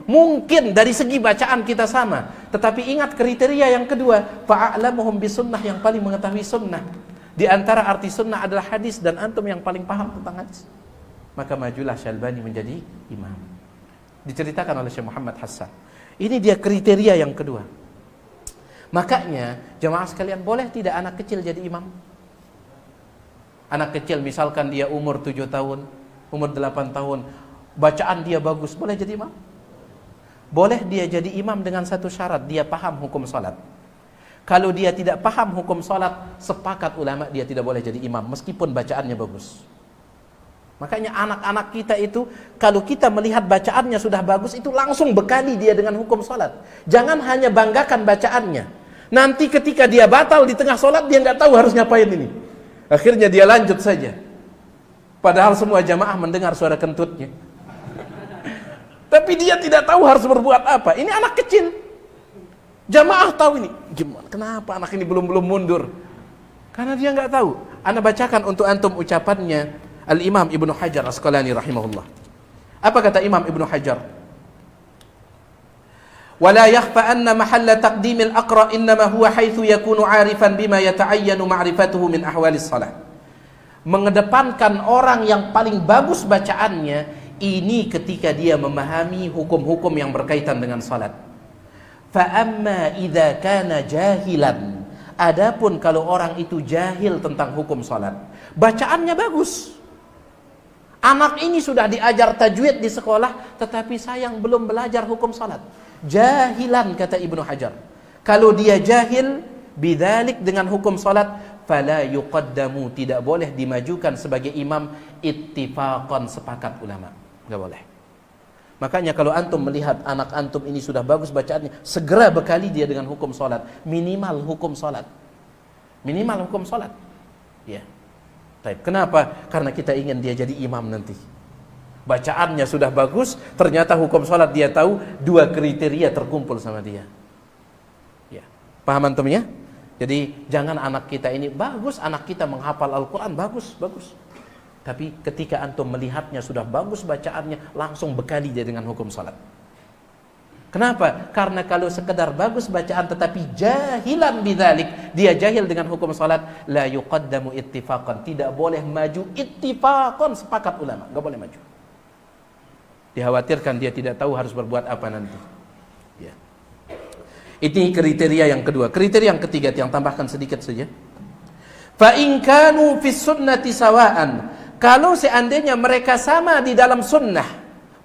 A: Mungkin dari segi bacaan kita sama, tetapi ingat kriteria yang kedua, fa'alamuhum bisunnah, yang paling mengetahui sunnah. Di antara arti sunnah adalah hadis, dan antum yang paling paham tentang hadis. Maka majulah Syalbani menjadi imam. Diceritakan oleh Syekh Muhammad Hassan. Ini dia kriteria yang kedua. Makanya jemaah sekalian, boleh tidak anak kecil jadi imam? Anak kecil misalkan dia umur 7 tahun, umur 8 tahun, bacaan dia bagus, boleh jadi imam? Boleh dia jadi imam dengan satu syarat, dia paham hukum salat. Kalau dia tidak paham hukum salat, sepakat ulama dia tidak boleh jadi imam meskipun bacaannya bagus. Makanya anak-anak kita itu, kalau kita melihat bacaannya sudah bagus, itu langsung bekali dia dengan hukum salat. Jangan hanya banggakan bacaannya. Nanti ketika dia batal di tengah salat, dia nggak tahu harus ngapain ini. Akhirnya dia lanjut saja. Padahal semua jamaah mendengar suara kentutnya. Tapi dia tidak tahu harus berbuat apa. Ini anak kecil. Jamaah tahu ini. Gimana? Kenapa anak ini belum mundur? Karena dia nggak tahu. Ana bacakan untuk antum ucapannya Al-Imam Ibnu Hajar Asqalani rahimahullah. Apa kata Imam Ibnu Hajar? Wala yakhfa anna mahalla taqdimil aqra innama huwa haitsu yakunu 'arifan bima yata'ayyanu ma'rifatuhu min ahwalis salah. Mengedepankan orang yang paling bagus bacaannya ini ketika dia memahami hukum-hukum yang berkaitan dengan salat. Fa amma idza kana jahilan, adapun kalau orang itu jahil tentang hukum salat, bacaannya bagus. Anak ini sudah diajar tajwid di sekolah, tetapi sayang belum belajar hukum salat. Jahilan, kata Ibnu Hajar. Kalau dia jahil bidzalik dengan hukum salat, fala yuqaddamu, tidak boleh dimajukan sebagai imam ittifaqan, sepakat ulama. Enggak boleh. Makanya kalau antum melihat anak antum ini sudah bagus bacaannya, segera bekali dia dengan hukum salat, minimal hukum salat. Minimal hukum salat. Ya. Baik. Kenapa? Karena kita ingin dia jadi imam nanti. Bacaannya sudah bagus, ternyata hukum salat dia tahu, 2 kriteria terkumpul sama dia. Ya. Paham antum ya? Jadi jangan anak kita ini bagus, anak kita menghafal Al-Qur'an bagus. Tapi ketika antum melihatnya sudah bagus bacaannya, langsung bekali dia dengan hukum salat. Kenapa? Karena kalau sekedar bagus bacaan tetapi jahilan bidzalik, dia jahil dengan hukum salat, la yuqaddamu ittifaqan, tidak boleh maju ittifaqan, sepakat ulama, enggak boleh maju. Dikhawatirkan dia tidak tahu harus berbuat apa nanti. Ya. Ini kriteria yang kedua. Kriteria yang ketiga yang tambahkan sedikit saja. Fa in kanu fis sunnati sawaan, kalau seandainya mereka sama di dalam sunnah,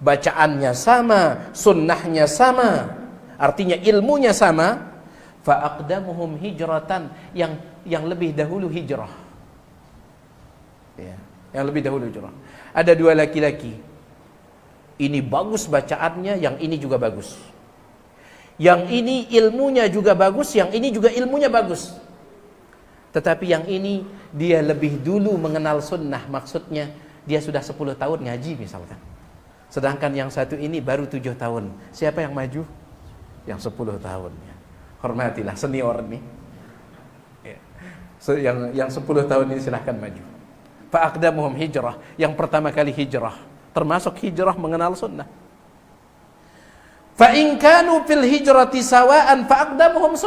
A: bacaannya sama, sunnahnya sama, artinya ilmunya sama, fa aqdamuhum hijratan, yang lebih dahulu hijrah. Ya, yang lebih dahulu hijrah. Ada 2 laki-laki. Ini bagus bacaannya, yang ini juga bagus. Yang ini ilmunya juga bagus, yang ini juga ilmunya bagus. Tetapi yang ini dia lebih dulu mengenal sunnah, maksudnya dia sudah 10 tahun ngaji misalkan. Sedangkan yang satu ini baru 7 tahun. Siapa yang maju? Yang 10 tahun. Hormatilah senior nih. Yang 10 tahun ini silahkan maju. Fa aqdamuhum hijrah, yang pertama kali hijrah, termasuk hijrah mengenal sunnah. Fa in kanu fil hijrati sawaan fa aqdamuhum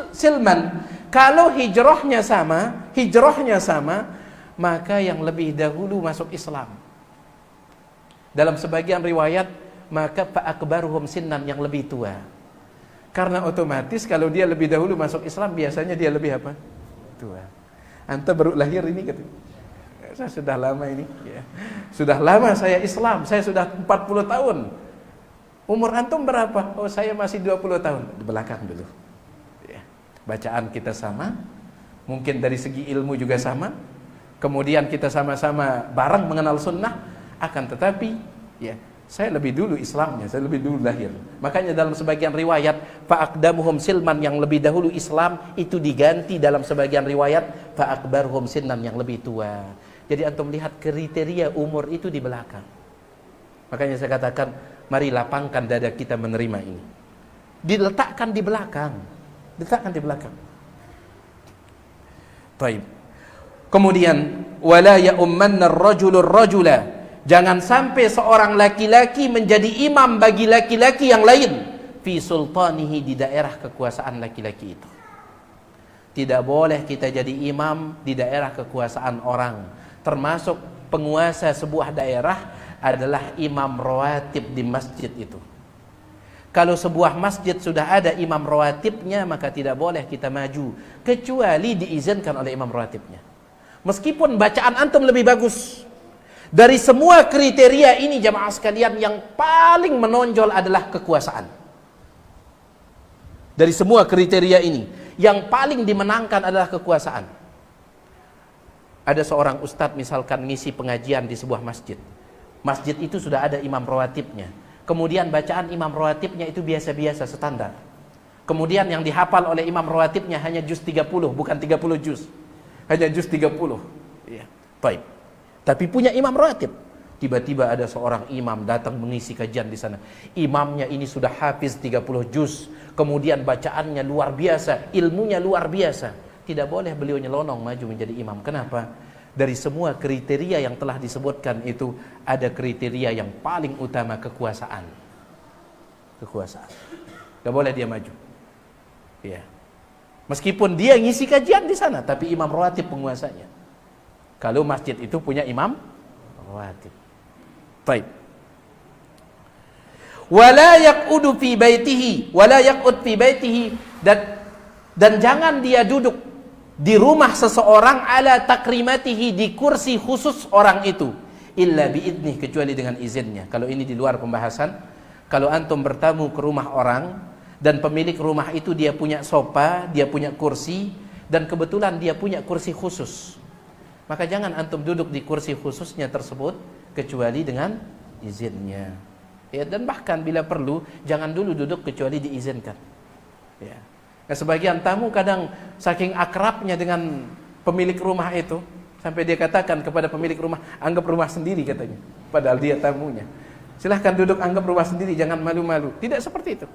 A: silman. Kalau hijrahnya sama, maka yang lebih dahulu masuk Islam. Dalam sebagian riwayat, maka fa akbaruhum sinnan, yang lebih tua. Karena otomatis kalau dia lebih dahulu masuk Islam, biasanya dia lebih apa? Tua. Anta baru lahir ini gitu. Saya sudah lama ini, ya. Sudah lama saya Islam, saya sudah 40 tahun. Umur antum berapa? Oh, saya masih 20 tahun. Di belakang dulu. Ya. Bacaan kita sama, mungkin dari segi ilmu juga sama. Kemudian kita sama-sama bareng mengenal sunnah, akan tetapi ya, saya lebih dulu Islamnya, saya lebih dulu lahir. Makanya dalam sebagian riwayat fa'aqdamuhum silman, yang lebih dahulu Islam, itu diganti dalam sebagian riwayat fa'akbaruhum sinnan, yang lebih tua. Jadi antum lihat kriteria umur itu di belakang. Makanya saya katakan, mari lapangkan dada kita menerima ini. Diletakkan di belakang. Letakkan di belakang. Baik. Kemudian wala ya'ummanna ar-rajulu ar-rajula. Jangan sampai seorang laki-laki menjadi imam bagi laki-laki yang lain fi sultanihi, di daerah kekuasaan laki-laki itu. Tidak boleh kita jadi imam di daerah kekuasaan orang. Termasuk penguasa sebuah daerah adalah imam rawatib di masjid itu. Kalau sebuah masjid sudah ada imam rawatibnya, maka tidak boleh kita maju kecuali diizinkan oleh imam rawatibnya. Meskipun bacaan antum lebih bagus. Dari semua kriteria ini jamaah sekalian, yang paling menonjol adalah kekuasaan. Dari semua kriteria ini, yang paling dimenangkan adalah kekuasaan. Ada seorang ustadz misalkan ngisi pengajian di sebuah masjid. Masjid itu sudah ada imam rawatibnya. Kemudian bacaan imam rawatibnya itu biasa-biasa, standar. Kemudian yang dihafal oleh imam rawatibnya hanya juz 30, bukan 30 juz. Hanya juz 30. Ya, baik. Tapi punya imam rawatib. Tiba-tiba ada seorang imam datang mengisi kajian di sana. Imamnya ini sudah hafiz 30 juz. Kemudian bacaannya luar biasa, ilmunya luar biasa. Tidak boleh beliau nyelonong maju menjadi imam. Kenapa? Dari semua kriteria yang telah disebutkan itu, ada kriteria yang paling utama, kekuasaan. Kekuasaan. Tidak boleh dia maju. Ya. Meskipun dia ngisi kajian di sana, tapi imam rawatib penguasanya. Kalau masjid itu punya imam rawatib. Baik. Wala yaqudu fi baitihi, wala yaqud fi baitihi, dan jangan dia duduk di rumah seseorang ala takrimatihi, di kursi khusus orang itu, illa biidnih, kecuali dengan izinnya. Kalau ini di luar pembahasan. Kalau antum bertamu ke rumah orang dan pemilik rumah itu dia punya sofa, dia punya kursi, dan kebetulan dia punya kursi khusus, maka jangan antum duduk di kursi khususnya tersebut kecuali dengan izinnya. Ya, dan bahkan bila perlu jangan dulu duduk kecuali diizinkan. Ya. Nah, sebagian tamu kadang saking akrabnya dengan pemilik rumah itu, sampai dia katakan kepada pemilik rumah, anggap rumah sendiri katanya, padahal dia tamunya. Silahkan duduk, anggap rumah sendiri, jangan malu-malu. Tidak seperti itu.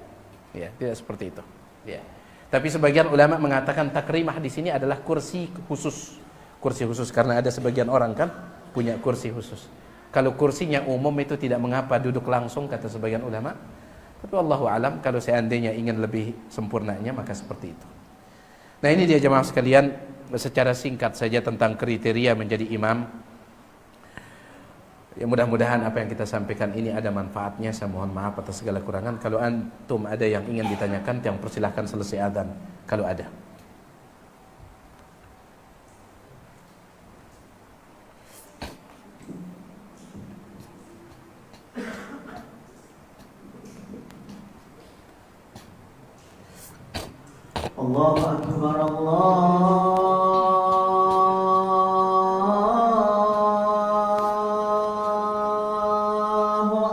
A: Ya, tidak seperti itu. Ya. Tapi sebagian ulama mengatakan takrimah di sini adalah kursi khusus. Kursi khusus karena ada sebagian orang kan punya kursi khusus. Kalau kursinya umum itu tidak mengapa duduk langsung, kata sebagian ulama. Tapi Allahu alam, kalau seandainya ingin lebih sempurnanya maka seperti itu. Nah, ini dia jemaah sekalian, secara singkat saja tentang kriteria menjadi imam. Ya, mudah-mudahan apa yang kita sampaikan ini ada manfaatnya. Saya mohon maaf atas segala kurangan. Kalau antum ada yang ingin ditanyakan, yang persilahkan selesai adzan kalau ada.
B: Allahu Akbar, Allahu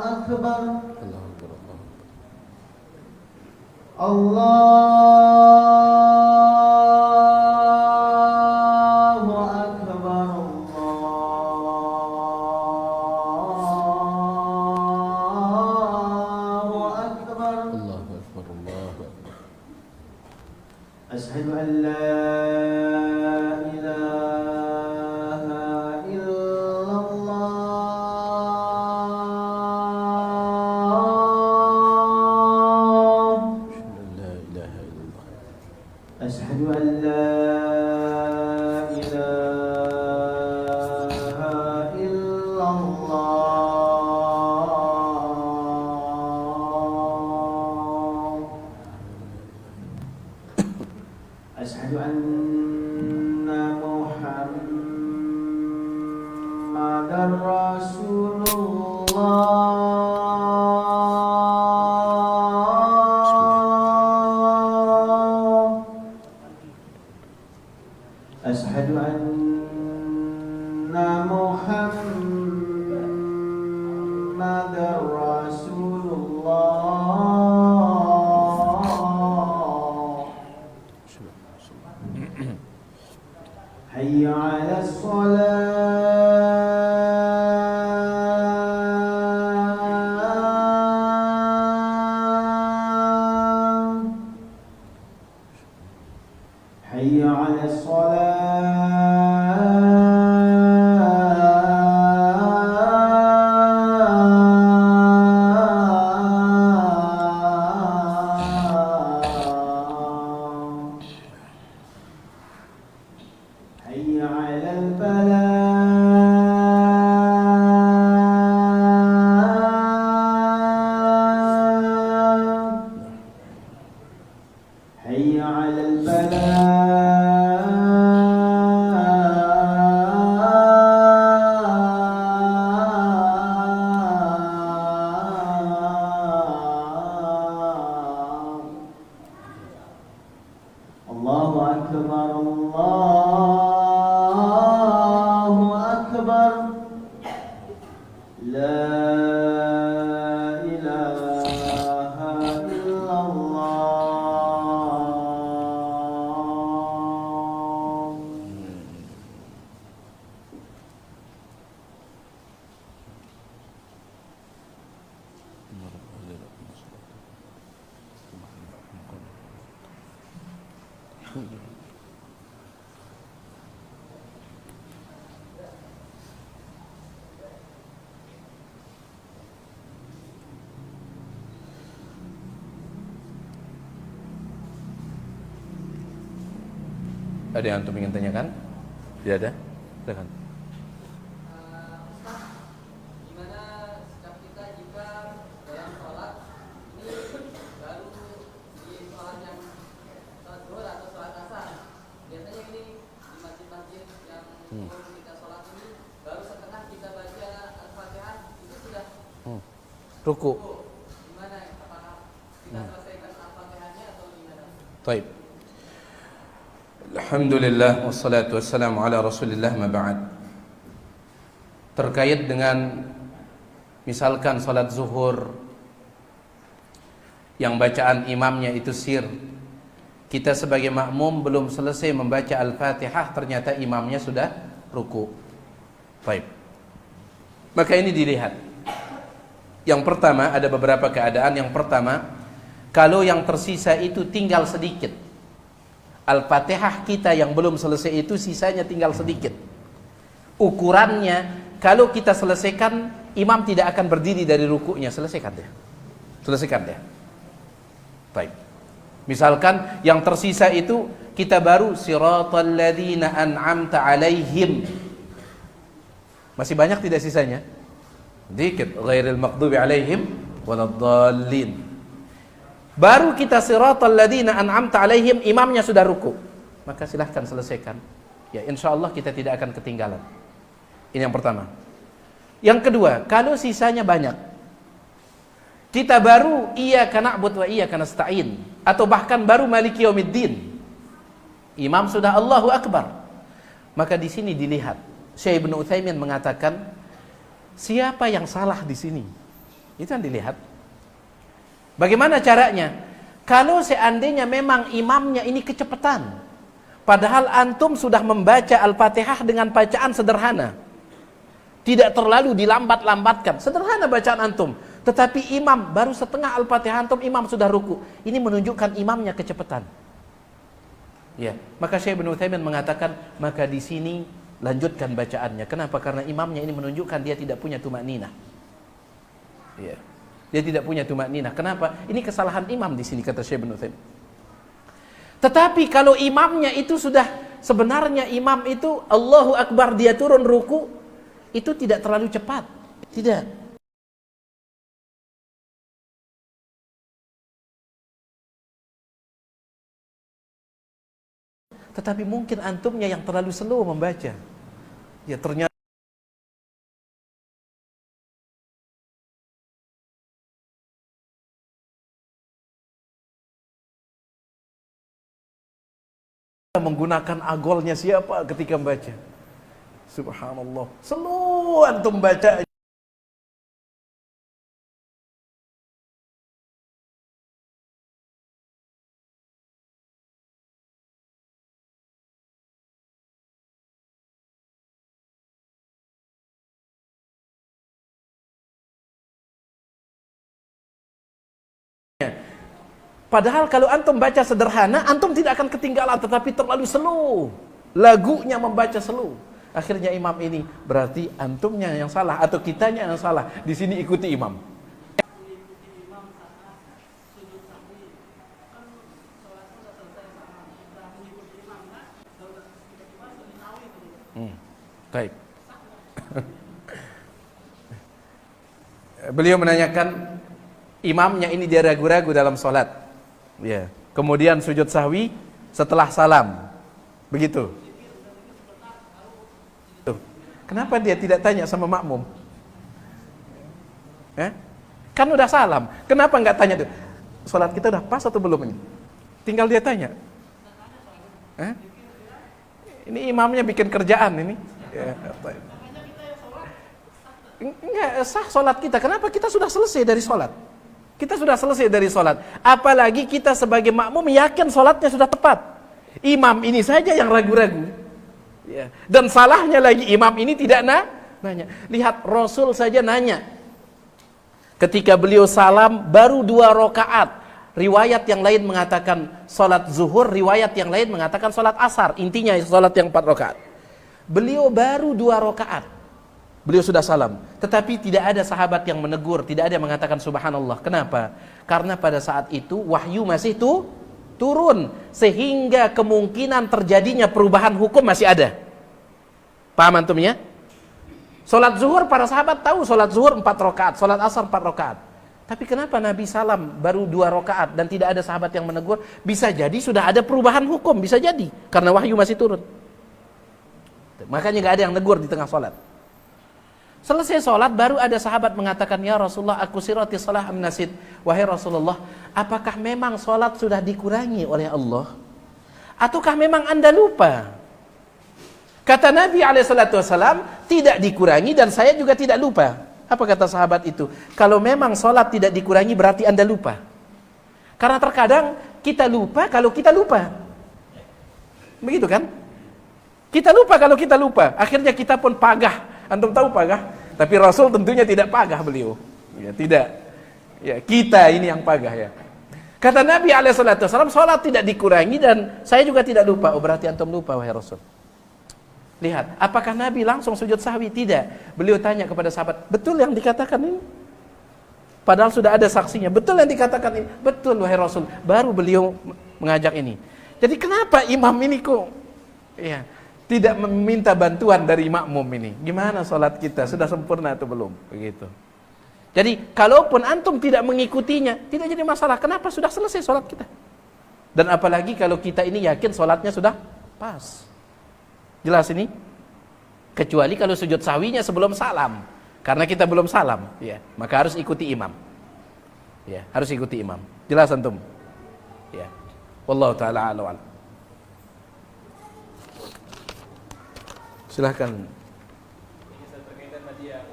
B: Akbar, Allahu Akbar, Allahu Akbar,
A: Allahu Akbar, Allahu Akbar.
B: أشهد أن لا Rasulullah. Ashhadu anna Muhammadar Rasulullah. Hayya 'alas shalah. Hayya 'alas salah. Hayya 'alal falah. Hayya 'alal falah. Allahu akbar, Allahu akbar. La ilaha illallah.
A: Ada yang antum ingin tanyakan? Tidak ada? Silakan.
C: Gimana sikap kita jika dalam sholat ini baru di sholat yang sholat zuhur atau sholat asar? Biasanya ini di masjid-masjid yang sebelum kita sholat ini baru setengah kita baca Al-Fatihah itu sudah
A: Ruku.
C: gimana? Apakah kita selesaikan Al-Fatihahnya atau gimana?
A: Baik. Alhamdulillah wassalatu wassalamu ala Rasulillah ma ba'd. Terkait dengan misalkan salat zuhur yang bacaan imamnya itu sir, kita sebagai makmum belum selesai membaca Al-Fatihah, ternyata imamnya sudah ruku. Baik. Maka ini dilihat. Yang pertama, ada beberapa keadaan. Yang pertama, kalau yang tersisa itu tinggal sedikit, Al-Fatihah kita yang belum selesai itu sisanya tinggal sedikit. Ukurannya, kalau kita selesaikan, imam tidak akan berdiri dari rukunya. Selesaikan dia. Selesaikan dia. Baik. Misalkan yang tersisa itu kita baru siratal ladzina an'amta alaihim. Masih banyak tidak sisanya? Dikit. Ghairil maghdubi alaihim waladdallin. Baru kita siratal ladzina an'amta alaihim, imamnya sudah ruku. Maka silahkan selesaikan. Ya, insyaallah kita tidak akan ketinggalan. Ini yang pertama. Yang kedua, kalau sisanya banyak, kita baru iyyaka na'budu wa iyyaka nasta'in, atau bahkan baru maliki yaumiddin, imam sudah Allahu akbar. Maka di sini dilihat. Syekh Ibnu Utsaimin mengatakan, siapa yang salah di sini? Itu yang dilihat. Bagaimana caranya? Kalau seandainya memang imamnya ini kecepatan, padahal antum sudah membaca Al-Fatihah dengan bacaan sederhana, tidak terlalu dilambat-lambatkan, sederhana bacaan antum, tetapi imam baru setengah Al-Fatihah antum, imam sudah ruku. Ini menunjukkan imamnya kecepatan. Ya, maka Syekh Ibnu Utsaimin mengatakan, maka di sini lanjutkan bacaannya. Kenapa? Karena imamnya ini menunjukkan dia tidak punya tumakninah. Ya. Dia tidak punya tumakninah. Kenapa? Ini kesalahan imam di sini, kata Syekh Ibnu Utsaimin. Tetapi kalau imamnya itu sudah, sebenarnya imam itu Allahu Akbar, dia turun ruku, itu tidak terlalu cepat. Tidak. Tetapi mungkin antumnya yang terlalu slow membaca. Ya ternyata menggunakan agolnya siapa ketika membaca. Subhanallah. Slow antum baca. Padahal kalau antum baca sederhana, antum tidak akan ketinggalan, tetapi terlalu slow. Lagunya membaca slow. Akhirnya imam ini berarti antumnya yang salah atau kitanya yang salah. Di sini ikuti imam. Baik. Beliau menanyakan imamnya ini dia ragu-ragu dalam sholat. Ya. Kemudian sujud sahwi setelah salam. Begitu. Tuh. Kenapa dia tidak tanya sama makmum? Kan udah salam. Kenapa nggak tanya tuh? Sholat kita udah pas atau belum ini? Tinggal dia tanya. Ini imamnya bikin kerjaan ini. Ya. Enggak sah sholat kita. Kenapa? Kita sudah selesai dari sholat. Kita sudah selesai dari sholat. Apalagi kita sebagai makmum yakin sholatnya sudah tepat. Imam ini saja yang ragu-ragu. Ya. Dan salahnya lagi imam ini tidak nanya. Lihat Rasul saja nanya. Ketika beliau salam baru 2 rakaat. Riwayat yang lain mengatakan sholat zuhur. Riwayat yang lain mengatakan sholat asar. Intinya sholat yang 4 rakaat. Beliau baru 2 rakaat. Beliau sudah salam, tetapi tidak ada sahabat yang menegur, tidak ada yang mengatakan subhanallah. Kenapa? Karena pada saat itu wahyu masih turun, sehingga kemungkinan terjadinya perubahan hukum masih ada. Paham antum ya? Salat zuhur para sahabat tahu salat zuhur 4 rakaat, salat asar 4 rakaat. Tapi kenapa Nabi salam baru 2 rakaat dan tidak ada sahabat yang menegur? Bisa jadi sudah ada perubahan hukum, bisa jadi karena wahyu masih turun. Makanya nggak ada yang negur di tengah salat. Selesai sholat baru ada sahabat mengatakan, ya Rasulullah, aku sirati salah amnasid. Wahai Rasulullah, apakah memang sholat sudah dikurangi oleh Allah? Ataukah memang anda lupa? Kata Nabi SAW, tidak dikurangi dan saya juga tidak lupa. Apa kata sahabat itu? Kalau memang sholat tidak dikurangi berarti anda lupa. Karena terkadang kita lupa kalau kita lupa. Begitu kan? Kita lupa kalau kita lupa. Akhirnya kita pun pagah. Antum tahu pagah? Tapi Rasul tentunya tidak pagah beliau. Ya, tidak. Ya, kita ini yang pagah ya. Kata Nabi SAW, sholat tidak dikurangi dan saya juga tidak lupa. Oh berarti antum lupa wahai Rasul. Lihat, apakah Nabi langsung sujud sahwi? Tidak. Beliau tanya kepada sahabat, betul yang dikatakan ini? Padahal sudah ada saksinya. Betul yang dikatakan ini? Betul wahai Rasul. Baru beliau mengajak ini. Jadi kenapa imam ini kok tidak meminta bantuan dari makmum ini? Gimana sholat kita? Sudah sempurna atau belum? Begitu. Jadi, kalaupun antum tidak mengikutinya, tidak jadi masalah. Kenapa? Sudah selesai sholat kita. Dan apalagi kalau kita ini yakin sholatnya sudah pas. Jelas ini? Kecuali kalau sujud sahwinya sebelum salam. Karena kita belum salam. Ya, maka harus ikuti imam. Ya, harus ikuti imam. Jelas antum? Ya. Wallahu ta'ala a'lam. Silahkan.
D: Ini berkaitan tadi yang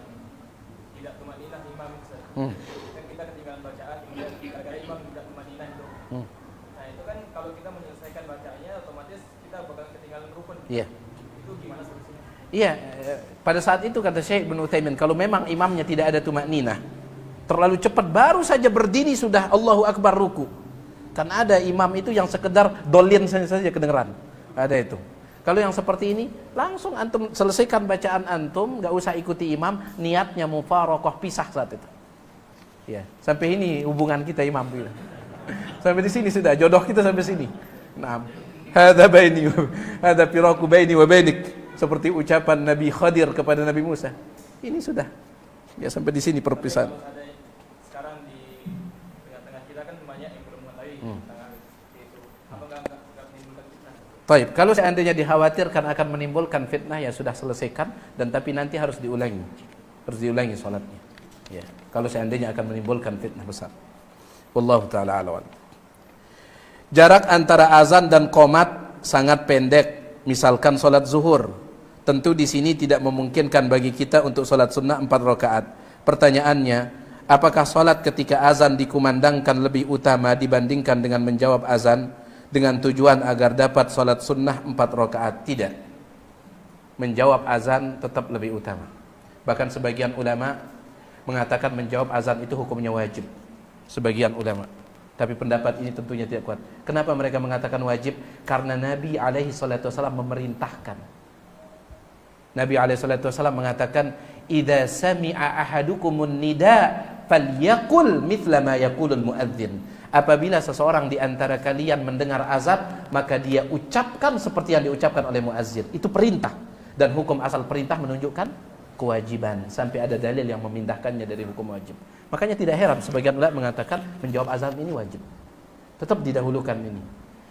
D: tidak tumaninah imam itu. Kan kita ketinggalan bacaan, kemudian gara-gara imam tidak tumaninah itu. Nah itu kan kalau kita menyelesaikan bacaannya, otomatis kita bakal ketinggalan rukun.
A: Iya.
D: Itu gimana solusinya?
A: Iya, pada saat itu kata Syekh Ibnu Utsaimin, kalau memang imamnya tidak ada tumaninah, terlalu cepat baru saja berdiri sudah Allahu Akbar ruku. Kan ada imam itu yang sekedar dolin saja kedengeran. Ada itu. Kalau yang seperti ini, langsung antum selesaikan bacaan antum, nggak usah ikuti imam, niatnya mufarokoh pisah saat itu. Ya, sampai ini hubungan kita imam gitu. Sampai di sini sudah jodoh kita sampai sini. Naam. Hada baini, hada firaku baini wa bainik. Seperti ucapan Nabi Khadir kepada Nabi Musa. Ini sudah. Ya sampai di sini perpisahan.
D: Sekarang di tengah-tengah kita kan banyak yang belum mengetahui tentang itu. Apakah enggak menimbulkan fitnah?
A: Baik, kalau seandainya dikhawatirkan akan menimbulkan fitnah, ya sudah selesaikan, dan tapi nanti harus diulangi. Harus diulangi sholatnya. Ya, kalau seandainya akan menimbulkan fitnah besar. Wallahu ta'ala a'lam. Jarak antara azan dan qomat sangat pendek, misalkan sholat zuhur. Tentu di sini tidak memungkinkan bagi kita untuk sholat sunnah 4 rakaat. Pertanyaannya, apakah sholat ketika azan dikumandangkan lebih utama dibandingkan dengan menjawab azan dengan tujuan agar dapat sholat sunnah 4 rakaat? Tidak. Menjawab azan tetap lebih utama. Bahkan sebagian ulama mengatakan menjawab azan itu hukumnya wajib. Sebagian ulama. Tapi pendapat ini tentunya tidak kuat. Kenapa mereka mengatakan wajib? Karena Nabi alaihi salatu wasallam memerintahkan. Nabi alaihi salatu wasallam mengatakan, "Idza sami'a ahadukumun nida falyaqul mithla ma yaqulul muadzin." Apabila seseorang di antara kalian mendengar azan, maka dia ucapkan seperti yang diucapkan oleh muazzin. Itu perintah, dan hukum asal perintah menunjukkan kewajiban sampai ada dalil yang memindahkannya dari hukum wajib. Makanya tidak heran sebagian ulama mengatakan menjawab azan ini wajib. Tetap didahulukan ini.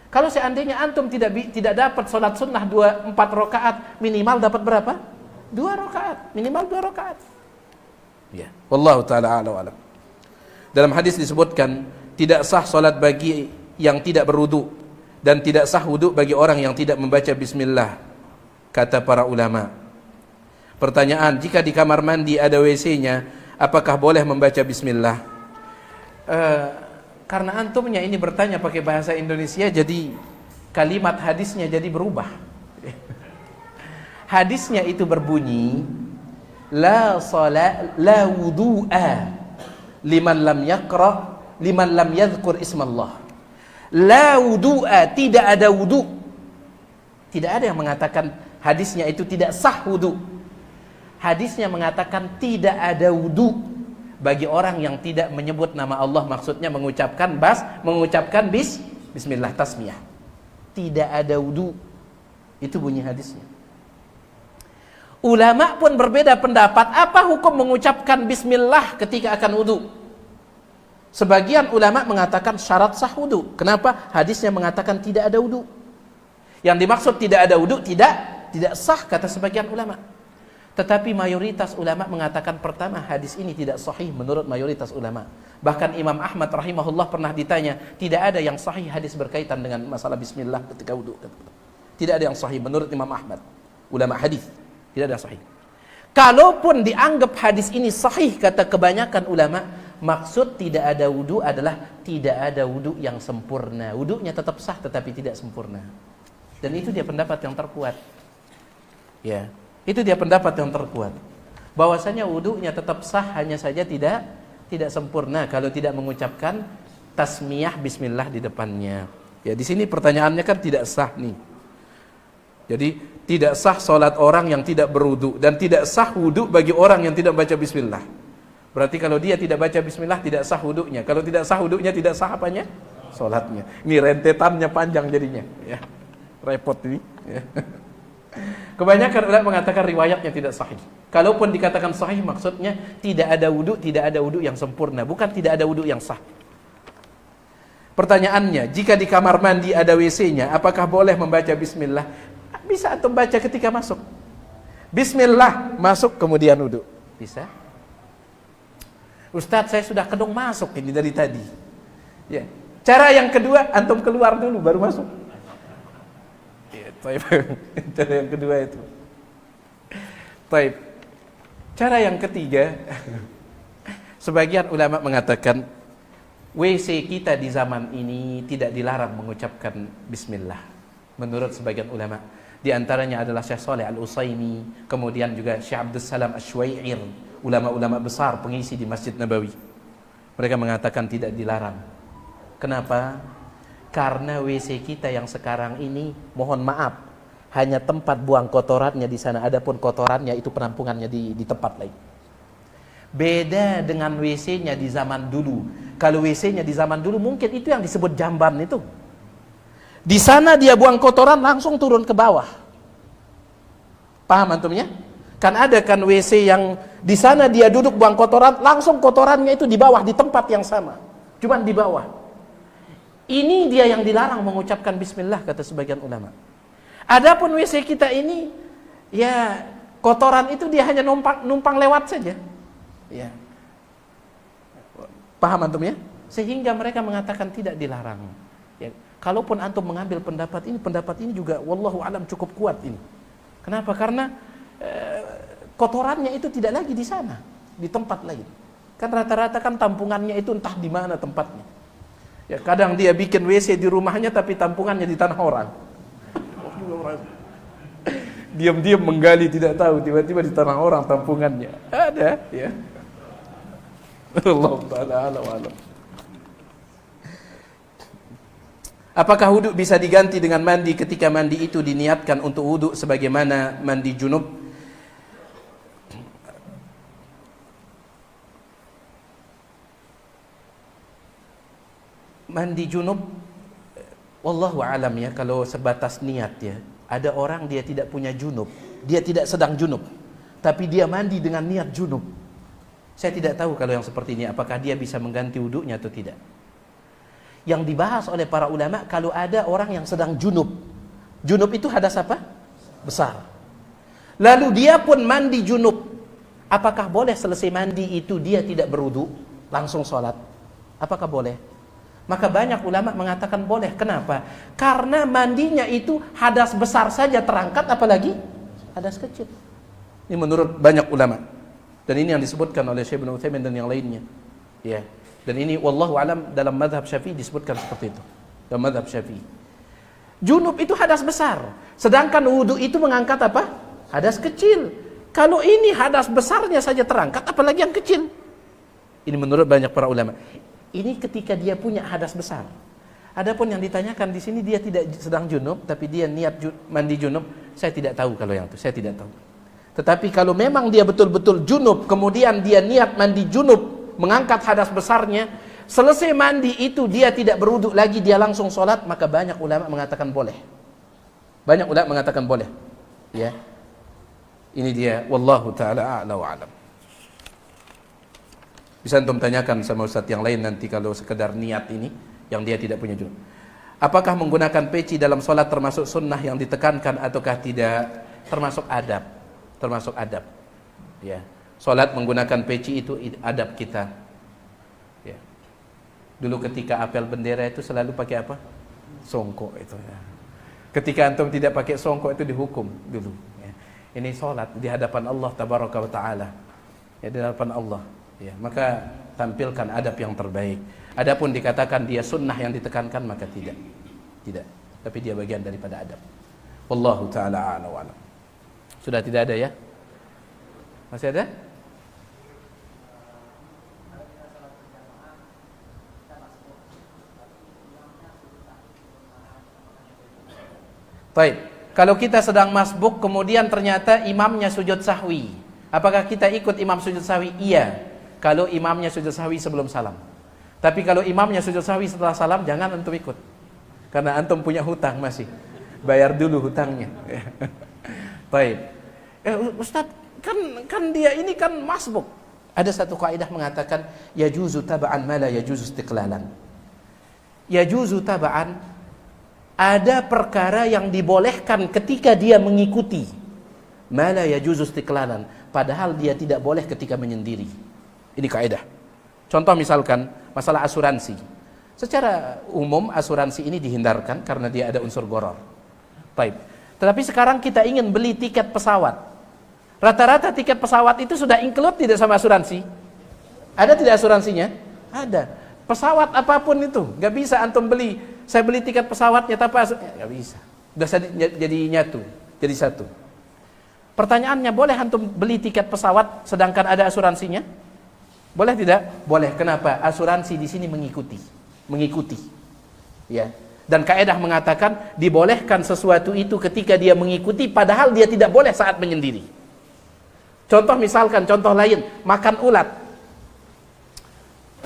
A: Kalau seandainya antum tidak dapat sholat sunnah 4 rakaat, minimal dapat berapa? 2 rakaat, minimal 2 rakaat. Ya, wallahu taala a'lam wa alam. Dalam hadis disebutkan tidak sah sholat bagi yang tidak berwudu dan tidak sah wudu bagi orang yang tidak membaca bismillah, kata para ulama. Pertanyaan, jika di kamar mandi ada WC-nya, apakah boleh membaca bismillah? Karena antumnya ini bertanya pakai bahasa Indonesia, jadi kalimat hadisnya jadi berubah. Hadisnya itu berbunyi, la wudu'a liman lam yadhkur ismallah. La wudu'a, tidak ada wudu. Tidak ada yang mengatakan hadisnya itu tidak sah wudu. Hadisnya mengatakan tidak ada wudu bagi orang yang tidak menyebut nama Allah, maksudnya mengucapkan bismillah, tasmiyah. Tidak ada wudu. Itu bunyi hadisnya. Ulama pun berbeda pendapat, apa hukum mengucapkan bismillah ketika akan wudu? Sebagian ulama mengatakan syarat sah wudu. Kenapa? Hadisnya mengatakan tidak ada wudu. Yang dimaksud tidak ada wudu tidak sah, kata sebagian ulama. Tetapi mayoritas ulama mengatakan pertama, hadis ini tidak sahih menurut mayoritas ulama. Bahkan Imam Ahmad rahimahullah pernah ditanya, tidak ada yang sahih hadis berkaitan dengan masalah bismillah ketika wudu. Tidak ada yang sahih menurut Imam Ahmad, ulama hadis. Tidak ada yang sahih. Kalaupun dianggap hadis ini sahih, kata kebanyakan ulama, maksud tidak ada wudu adalah tidak ada wudu yang sempurna. Wudunya tetap sah tetapi tidak sempurna. Dan itu dia pendapat yang terkuat. Ya. Itu dia pendapat yang terkuat. Bahwasanya wudunya tetap sah, hanya saja tidak sempurna kalau tidak mengucapkan tasmiyah bismillah di depannya. Ya, di sini pertanyaannya kan tidak sah nih. Jadi tidak sah salat orang yang tidak berwudu dan tidak sah wudu bagi orang yang tidak baca bismillah. Berarti kalau dia tidak baca bismillah tidak sah wudunya. Kalau tidak sah wudunya tidak sah apanya? Salatnya. Ini rentetannya panjang jadinya, ya. Repot ini, ya. Kebanyakan ulama mengatakan riwayatnya tidak sahih. Kalaupun dikatakan sahih, maksudnya tidak ada wudu yang sempurna, bukan tidak ada wudu yang sah. Pertanyaannya, jika di kamar mandi ada WC-nya, apakah boleh membaca bismillah? Bisa atau baca ketika masuk. Bismillah, masuk kemudian wudu. Bisa. Ustadz, saya sudah kedung masuk ini dari tadi. Ya. Cara yang kedua, antum keluar dulu baru masuk. Cara yang kedua itu. Taib. Cara yang ketiga, sebagian ulama mengatakan WC kita di zaman ini tidak dilarang mengucapkan bismillah. Menurut sebagian ulama, di antaranya adalah Syekh Shalih Al-Utsaimin, kemudian juga Syekh Abdus Salam Asy-Syuai'ir, ulama-ulama besar pengisi di Masjid Nabawi. Mereka mengatakan tidak dilarang. Kenapa? Karena WC kita yang sekarang ini, mohon maaf, hanya tempat buang kotorannya di sana. Adapun kotorannya itu penampungannya di tempat lain. Beda dengan WC-nya di zaman dulu. Kalau WC-nya di zaman dulu mungkin itu yang disebut jamban itu. Di sana dia buang kotoran langsung turun ke bawah. Paham antumnya? Kan ada kan WC yang di sana dia duduk buang kotoran, langsung kotorannya itu di bawah, di tempat yang sama. Cuman di bawah. Ini dia yang dilarang mengucapkan bismillah, kata sebagian ulama. Adapun WC kita ini, ya kotoran itu dia hanya numpang lewat saja. Ya. Paham antum ya? Sehingga mereka mengatakan tidak dilarang. Ya. Kalaupun antum mengambil pendapat ini juga wallahu alam cukup kuat ini. Kenapa? Karena kotorannya itu tidak lagi di sana, di tempat lain. Kan rata-rata kan tampungannya itu entah di mana tempatnya. Ya, kadang dia bikin WC di rumahnya tapi tampungannya di tanah orang. Diam-diam menggali tidak tahu, tiba-tiba di tanah orang tampungannya. Ada, ya. Allah taala alam. Apakah wudhu bisa diganti dengan mandi ketika mandi itu diniatkan untuk wudhu sebagaimana mandi junub? Mandi junub, wallahu alam ya, kalau sebatas niat ya. Ada orang dia tidak punya junub, dia tidak sedang junub, tapi dia mandi dengan niat junub. Saya tidak tahu kalau yang seperti ini apakah dia bisa mengganti wudhunya atau tidak. Yang dibahas oleh para ulama, kalau ada orang yang sedang junub. Junub itu hadas apa? Besar. Lalu dia pun mandi junub. Apakah boleh selesai mandi itu dia tidak berwudu, langsung sholat? Apakah boleh? Maka banyak ulama mengatakan boleh. Kenapa? Karena mandinya itu hadas besar saja terangkat, apalagi hadas kecil. Ini menurut banyak ulama. Dan ini yang disebutkan oleh Syekh Ibnu Utsaimin dan yang lainnya. Ya. Dan ini wallahu alam dalam mazhab Syafi'i disebutkan seperti itu. Dalam mazhab Syafi'i. Junub itu hadas besar, sedangkan wudu itu mengangkat apa? Hadas kecil. Kalau ini hadas besarnya saja terangkat, apalagi yang kecil. Ini menurut banyak para ulama. Ini ketika dia punya hadas besar. Adapun yang ditanyakan di sini dia tidak sedang junub, tapi dia niat mandi junub, saya tidak tahu kalau yang itu, saya tidak tahu. Tetapi kalau memang dia betul-betul junub, kemudian dia niat mandi junub, mengangkat hadas besarnya, selesai mandi itu dia tidak berwudu lagi, dia langsung sholat, maka banyak ulama mengatakan boleh. Banyak ulama mengatakan boleh. Ya, ini dia. Wallahu taala a'la wa alam. Bisa antum tanyakan sama ustaz yang lain nanti kalau sekedar niat ini yang dia tidak punya junub. Apakah menggunakan peci dalam sholat termasuk sunnah yang ditekankan ataukah tidak? Termasuk adab. Termasuk adab. Ya. Salat menggunakan peci itu adab kita. Ya. Dulu ketika apel bendera itu selalu pakai apa? Songkok itu. Ya. Ketika antum tidak pakai songkok itu dihukum dulu. Ya. Ini salat di hadapan Allah Tabaraka wa Taala. Ya, di hadapan Allah. Ya. Maka tampilkan adab yang terbaik. Adapun dikatakan dia sunnah yang ditekankan, maka tidak. Tidak. Tapi dia bagian daripada adab. Wallahu taala a'lam wa alam. Sudah tidak ada ya? Masih ada? Baik, kalau kita sedang masbuk kemudian ternyata imamnya sujud sahwi, apakah kita ikut imam sujud sahwi? Iya, kalau imamnya sujud sahwi sebelum salam. Tapi kalau imamnya sujud sahwi setelah salam, jangan antum ikut, karena antum punya hutang masih, bayar dulu hutangnya. Baik, Ustaz, kan dia ini kan masbuk. Ada satu kaidah mengatakan yajuzu taba'an ma la yajuzu istiqlalan. Yajuzu taba'an, ada perkara yang dibolehkan ketika dia mengikuti, ma la yajuzu istiqlalan, padahal dia tidak boleh ketika menyendiri. Ini kaidah. Contoh misalkan masalah asuransi. Secara umum asuransi ini dihindarkan karena dia ada unsur gharar. Baik. Tetapi sekarang kita ingin beli tiket pesawat. Rata-rata tiket pesawat itu sudah include tidak sama asuransi? Ada tidak asuransinya? Ada. Pesawat apapun itu, nggak bisa antum beli. Saya beli tiket pesawatnya tapi nggak bisa. Udah jadi nyatu, jadi satu. Pertanyaannya, boleh antum beli tiket pesawat sedangkan ada asuransinya? Boleh tidak? Boleh. Kenapa? Asuransi di sini mengikuti. Ya. Dan kaidah mengatakan dibolehkan sesuatu itu ketika dia mengikuti, padahal dia tidak boleh saat menyendiri. Contoh misalkan, contoh lain, makan ulat.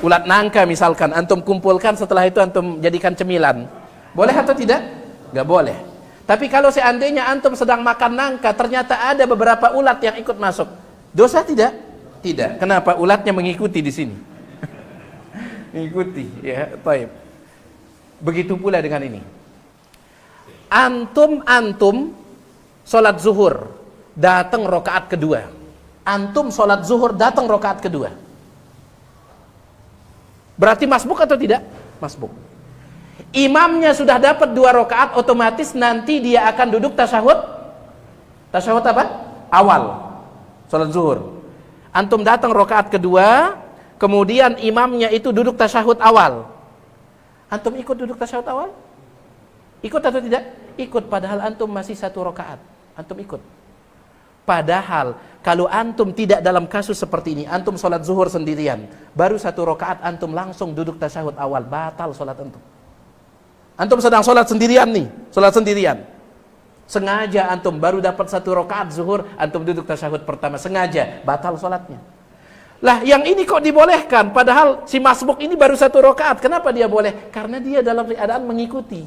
A: Ulat nangka misalkan, antum kumpulkan, setelah itu antum jadikan cemilan. Boleh atau tidak? Gak boleh. Tapi kalau seandainya antum sedang makan nangka, ternyata ada beberapa ulat yang ikut masuk, dosa tidak? Tidak. Kenapa? Ulatnya mengikuti di sini. Mengikuti, ya, baik. Begitu pula dengan ini. Antum sholat zuhur, datang rakaat kedua. Antum sholat zuhur, datang rakaat kedua. Berarti masbuk atau tidak? Masbuk. Imamnya sudah dapat 2 rakaat, otomatis nanti dia akan duduk tasyahud. Tasyahud apa? Awal. Salat zuhur. Antum datang rakaat kedua, kemudian imamnya itu duduk tasyahud awal. Antum ikut duduk tasyahud awal? Ikut atau tidak? Ikut, padahal antum masih 1 rakaat. Antum ikut. Padahal kalau antum tidak dalam kasus seperti ini, antum sholat zuhur sendirian, baru 1 rakaat antum langsung duduk tasyahud awal, batal sholat antum. Antum sedang sholat sendirian nih, sholat sendirian. Sengaja antum baru dapat 1 rakaat zuhur, antum duduk tasyahud pertama, sengaja, batal sholatnya. Lah yang ini kok dibolehkan, padahal si masbuk ini baru 1 rakaat. Kenapa dia boleh? Karena dia dalam keadaan mengikuti.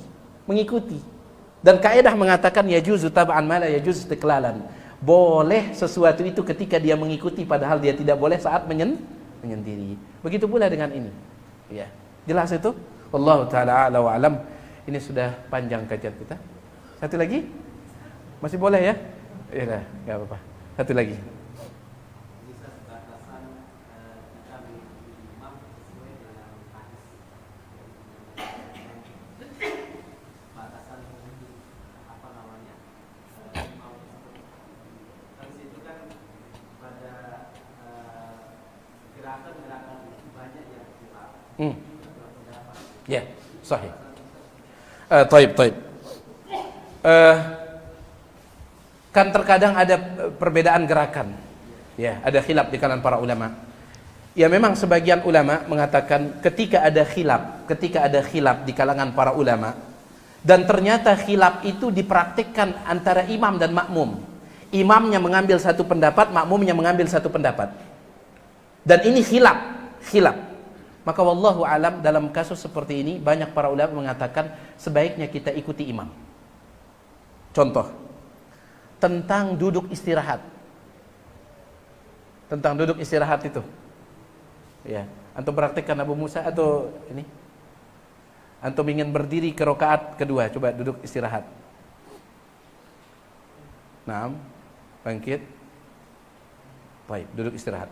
A: Dan kaidah mengatakan yajuzu tab'an ma la yajuzu istiqlalan. Boleh sesuatu itu ketika dia mengikuti, padahal dia tidak boleh saat menyendiri. Begitu pula dengan ini. Ya, jelas itu? Wallahu taala a'la wa alam. Ini sudah panjang kajian kita. Satu lagi? Masih boleh ya? Iya, enggak apa-apa. Satu lagi. Ya, sahih. Taib. Kan terkadang ada perbedaan gerakan. Ya, ada khilaf di kalangan para ulama. Ya, memang sebagian ulama mengatakan ketika ada khilaf di kalangan para ulama, dan ternyata khilaf itu dipraktikkan antara imam dan makmum. Imamnya mengambil satu pendapat, makmumnya mengambil satu pendapat. Dan ini khilaf. Maka wallahu alam, dalam kasus seperti ini banyak para ulama mengatakan sebaiknya kita ikuti imam. Contoh tentang duduk istirahat. Tentang duduk istirahat itu. Ya, antum praktikkan Abu Musa atau ini? Antum ingin berdiri ke rakaat kedua, coba duduk istirahat. Naam, bangkit. Baik, duduk istirahat.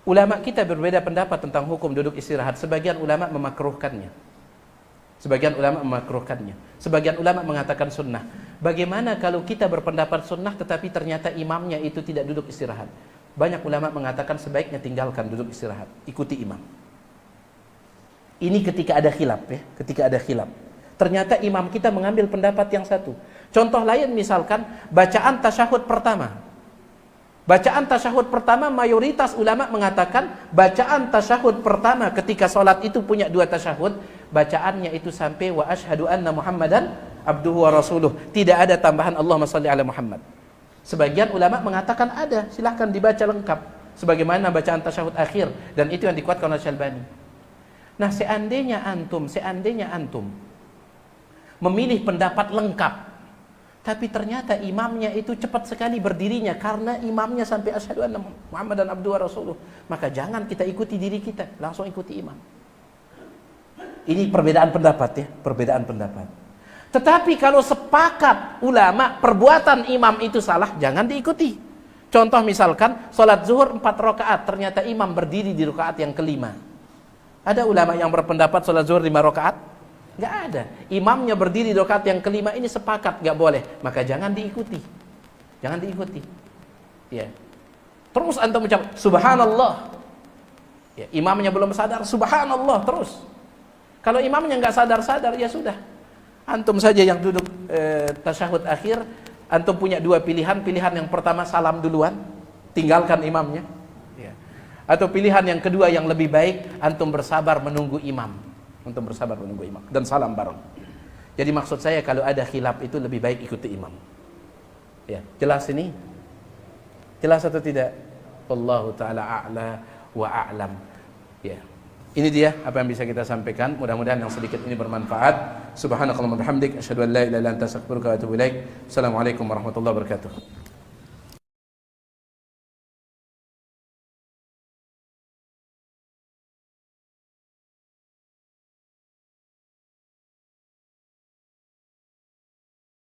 A: Ulama kita berbeda pendapat tentang hukum duduk istirahat. Sebagian ulama memakruhkannya. Sebagian ulama mengatakan sunnah. Bagaimana kalau kita berpendapat sunnah tetapi ternyata imamnya itu tidak duduk istirahat? Banyak ulama mengatakan sebaiknya tinggalkan duduk istirahat, ikuti imam. Ini ketika ada khilaf ya, Ternyata imam kita mengambil pendapat yang satu. Contoh lain misalkan bacaan tasyahud pertama. Bacaan tasyahud pertama mayoritas ulama mengatakan bacaan tasyahud pertama ketika sholat itu punya 2 tasyahud, bacaannya itu sampai wa asyhadu anna Muhammadan abduhu wa rasuluh. Tidak ada tambahan Allahumma shalli ala Muhammad. Sebagian ulama mengatakan ada, silahkan dibaca lengkap sebagaimana bacaan tasyahud akhir, dan itu yang dikuatkan oleh Syalbani. Nah, seandainya antum memilih pendapat lengkap, tapi ternyata imamnya itu cepat sekali berdirinya karena imamnya sampai asyhadu anna Muhammadan abduhu wa rasuluh, maka jangan kita ikuti diri kita, langsung ikuti imam. Ini perbedaan pendapat. Tetapi kalau sepakat ulama perbuatan imam itu salah, jangan diikuti. Contoh misalkan salat zuhur 4 rakaat, ternyata imam berdiri di rakaat yang kelima. Ada ulama yang berpendapat salat zuhur 5 rakaat? Enggak ada. Imamnya berdiri di rakaat yang kelima, ini sepakat enggak boleh, maka jangan diikuti. Ya. Terus antum ucap subhanallah. Ya, imamnya belum sadar, subhanallah terus. Kalau imamnya enggak sadar-sadar, ya sudah. Antum saja yang duduk tasyahud akhir, antum punya 2 pilihan. Pilihan yang pertama salam duluan, tinggalkan imamnya. Ya. Atau pilihan yang kedua yang lebih baik, antum bersabar menunggu imam. Dan salam bareng. Jadi maksud saya kalau ada khilaf itu lebih baik ikuti imam. Ya, jelas ini? Jelas atau tidak? Wallahu taala a'la wa a'lam. Ya. Ini dia apa yang bisa kita sampaikan. Mudah-mudahan yang sedikit ini bermanfaat. Subhanakallahumma bihamdik asyhadu an la ilaha illa anta astaghfiruka wa atubu ilaik. Assalamualaikum warahmatullahi wabarakatuh.